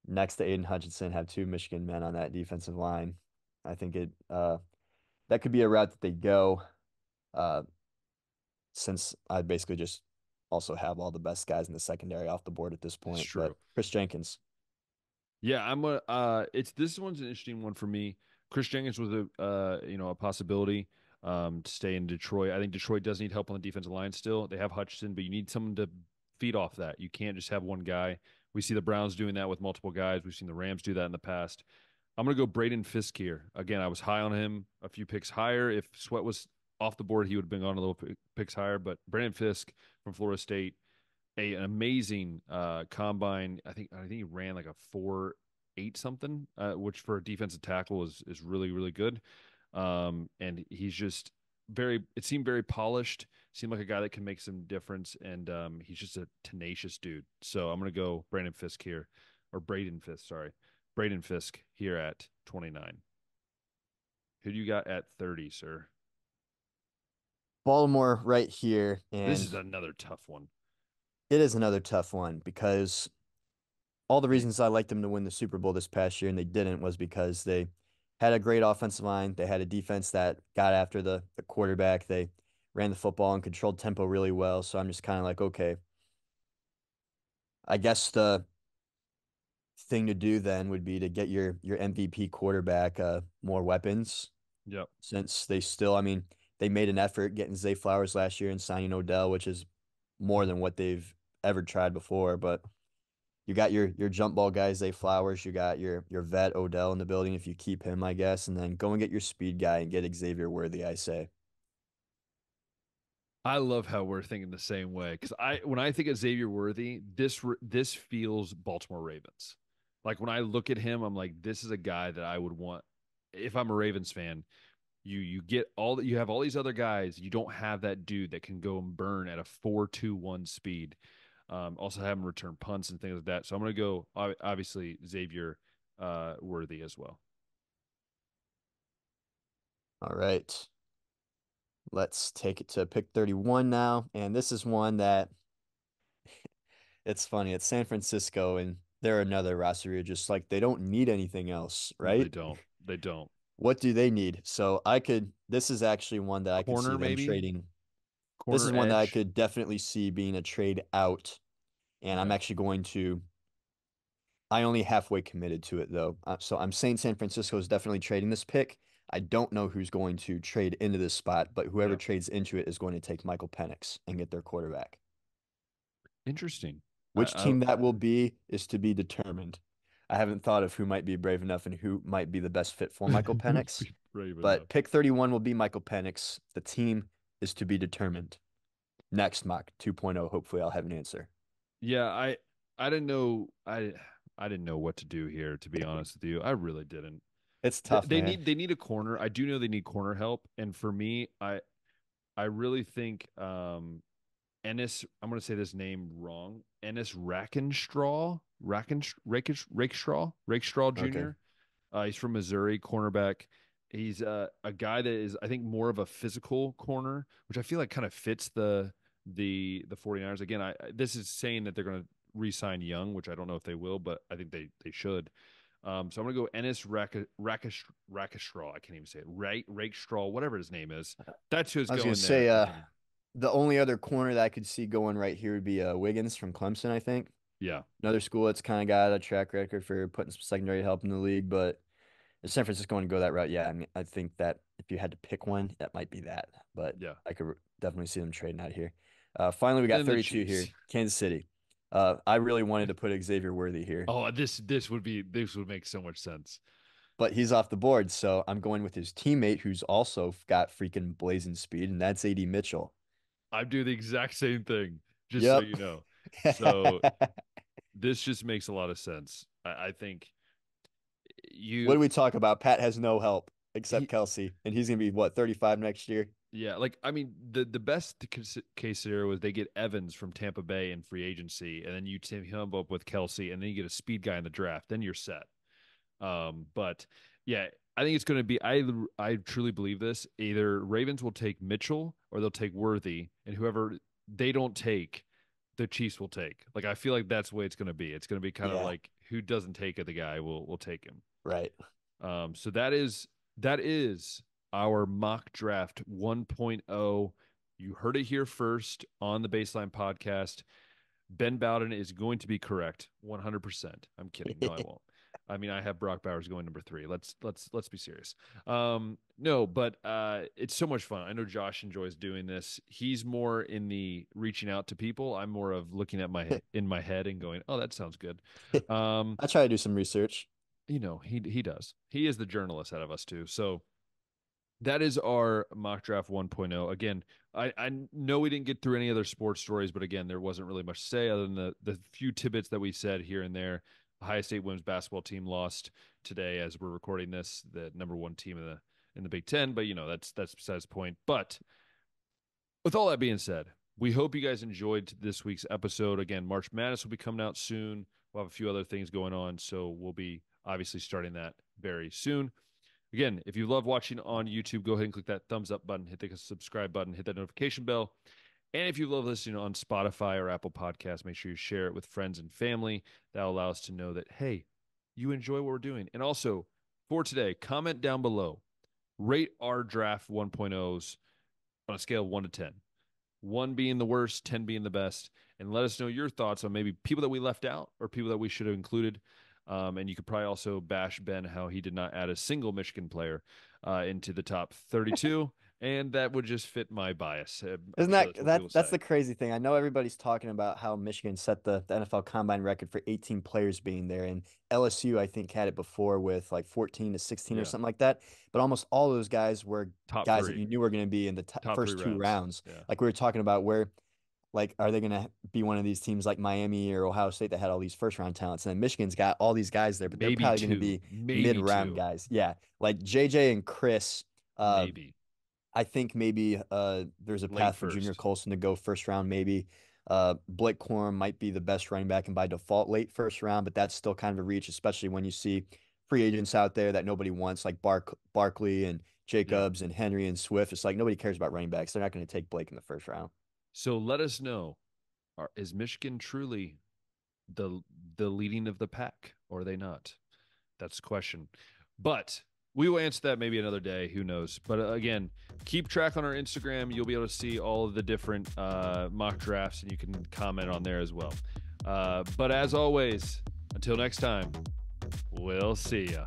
next to Aiden Hutchinson. Have two Michigan men on that defensive line. I think that could be a route that they go. Uh, since I basically just also have all the best guys in the secondary off the board at this It's point. But true. Chris Jenkins, Yeah, I'm a it's this one's an interesting one for me. Chris Jenkins was a possibility to stay in Detroit. I think Detroit does need help on the defensive line still. They have Hutchinson, but you need someone to feed off that. You can't just have one guy. We see the Browns doing that with multiple guys. We've seen the Rams do that in the past. I'm gonna go Braden Fisk here. Again, I was high on him, a few picks higher. If Sweat was off the board, he would have been on a little picks higher. But Braden Fisk from Florida State, an amazing combine. I think he ran like a 4.8 something, which for a defensive tackle is really really good. And he's just very. It seemed very polished. Seemed like a guy that can make some difference, and he's just a tenacious dude. So I'm gonna go Brandon Fisk here, or Braden Fisk. Sorry, Braden Fisk here at 29. Who do you got at 30, sir? Baltimore right here, This is and another tough one. it is another tough one because all the They, reasons I liked them to win the Super Bowl this past year and they didn't was because they had a great offensive line. They had a defense that got after the quarterback. They ran the football and controlled tempo really well. So I'm just kind of like, okay, I guess the thing to do then would be to get your MVP quarterback more weapons yep. since they still, I mean, they made an effort getting Zay Flowers last year and signing Odell, which is more than what they've ever tried before. But you got your jump ball guy, Zay Flowers. You got your vet Odell in the building if you keep him, I guess, and then go and get your speed guy and get Xavier Worthy, I say. I love how we're thinking the same way because when I think of Xavier Worthy, this feels Baltimore Ravens. Like when I look at him, I'm like, this is a guy that I would want if I'm a Ravens fan. You get all that you have all these other guys. You don't have that dude that can go and burn at a 4.21 speed. Also have him return punts and things like that. So I'm gonna go obviously Xavier Worthy as well. All right. Let's take it to pick 31 now. And this is one that it's funny. It's San Francisco, and they're another roster. You're just like they don't need anything else, No, they right? don't. They don't. What do they need? So this is actually one that I could see Corner them maybe, trading. This corner is one that I edge. could definitely see being a trade out. And I'm Okay. actually I only halfway committed to it though. So I'm saying San Francisco is definitely trading this pick. I don't know who's going to trade into this spot, but whoever Yeah. trades into it is going to take Michael Penix and get their quarterback. Interesting. Which team that will be is to be determined. I haven't thought of who might be brave enough and who might be the best fit for Michael Would Penix, be brave enough. but pick 31 will be Michael Penix. The team is to be determined. Next mock 2.0. Hopefully, I'll have an answer. Yeah, I didn't know I didn't know what to do here, to be honest with you. I really didn't. It's They, tough, they man. need they need a corner. I do know they need corner help, and for me, I really think Ennis. I'm going to say this name wrong. Ennis Rakestraw Okay. Jr. He's from Missouri, cornerback. He's a guy that is, I think, more of a physical corner, which I feel like kind of fits the 49ers. Again, this is saying that they're going to re-sign Young, which I don't know if they will, but I think they should. So I'm gonna go Ennis Rakestraw. I can't even say it. Rakestraw, whatever his name is. That's who's I was gonna going there say, for him. the only other corner that I could see going right here would be Wiggins from Clemson, I think. Yeah, Another school that's kind of got a track record for putting some secondary help in the league, but if San Francisco want to go that route, yeah, I mean, I think that if you had to pick one, that might be that. But yeah. I could definitely see them trading out here. Finally, we got And the 32 here, Chiefs. Kansas City. I really wanted to put Xavier Worthy here, Oh, this would make so much sense. but he's off the board, so I'm going with his teammate who's also got freaking blazing speed, and that's AD Mitchell. I'm doing the exact same thing, just so Yep. you know. So this just makes a lot of sense. I think What you do we talk about? Pat has no help except he Kelsey, and he's gonna be what, 35 next year? Yeah, like I mean, the best case scenario was they get Evans from Tampa Bay in free agency, and then you team him up with Kelsey, and then you get a speed guy in the draft. Then you're set. But yeah, I think it's going to be. I truly believe this. Either Ravens will take Mitchell or they'll take Worthy, and whoever they don't take, the Chiefs will take. Like I feel like that's the way it's going to be. It's going to be kind of Yeah, like who doesn't take it, the guy will take him. right. So that is our mock draft 1.0. You heard it here first on the Baseline podcast. Ben Bowden is going to be correct 100%. I'm kidding. No, I won't. I mean, I have Brock Bowers going number 3. Let's be serious. No, but it's so much fun. I know Josh enjoys doing this. He's more in the reaching out to people. I'm more of looking at my head and going, "Oh, that sounds good." Um, I try to do some research. he does. He is the journalist out of us too. So that is our mock draft 1.0. Again, I know we didn't get through any other sports stories, but again, there wasn't really much to say other than the few tidbits that we said here and there. Ohio State women's basketball team lost today as we're recording this, the number 1 team in the Big Ten, but that's besides the point. But with all that being said, we hope you guys enjoyed this week's episode. Again, March Madness will be coming out soon. We'll have a few other things going on, so we'll be obviously starting that very soon. Again, if you love watching on YouTube, go ahead and click that thumbs up button, hit the subscribe button, hit that notification bell. And if you love listening on Spotify or Apple Podcasts, make sure you share it with friends and family. That will allow us to know that, hey, you enjoy what we're doing. And also, for today, comment down below. Rate our draft 1.0s on a scale of 1 to 10. 1 being the worst, 10 being the best. And let us know your thoughts on maybe people that we left out or people that we should have included. And you could probably also bash Ben how he did not add a single Michigan player into the top 32, and that would just fit my bias. I'm Isn't sure that that's what people that's say. the crazy thing? I know everybody's talking about how Michigan set the NFL Combine record for 18 players being there, and LSU I think had it before with like 14 to 16 or Yeah, something like that. But almost all those guys were top guys that three, you knew were going to be in the top three first two rounds. rounds. Yeah, Like we were talking about, where like are they going to be one of these teams like Miami or Ohio State that had all these first round talents? And then Michigan's got all these guys there, but they're maybe probably going to two, be mid maybe round two, guys. Yeah, like JJ and Chris. maybe I think maybe there's a late path for Junior first. Colson to go first round, maybe. Blake Corum might be the best running back and by default late first round, but that's still kind of a reach, especially when you see free agents out there that nobody wants, like Barkley and Yeah. Jacobs and Henry and Swift. It's like nobody cares about running backs. They're not going to take Blake in the first round. So let us know: is Michigan truly the the leading of the pack, or are they not? That's the question. But we will answer that maybe another day. Who knows? But again, keep track on our Instagram. You'll be able to see all of the different mock drafts, and you can comment on there as well. But as always, until next time, we'll see ya.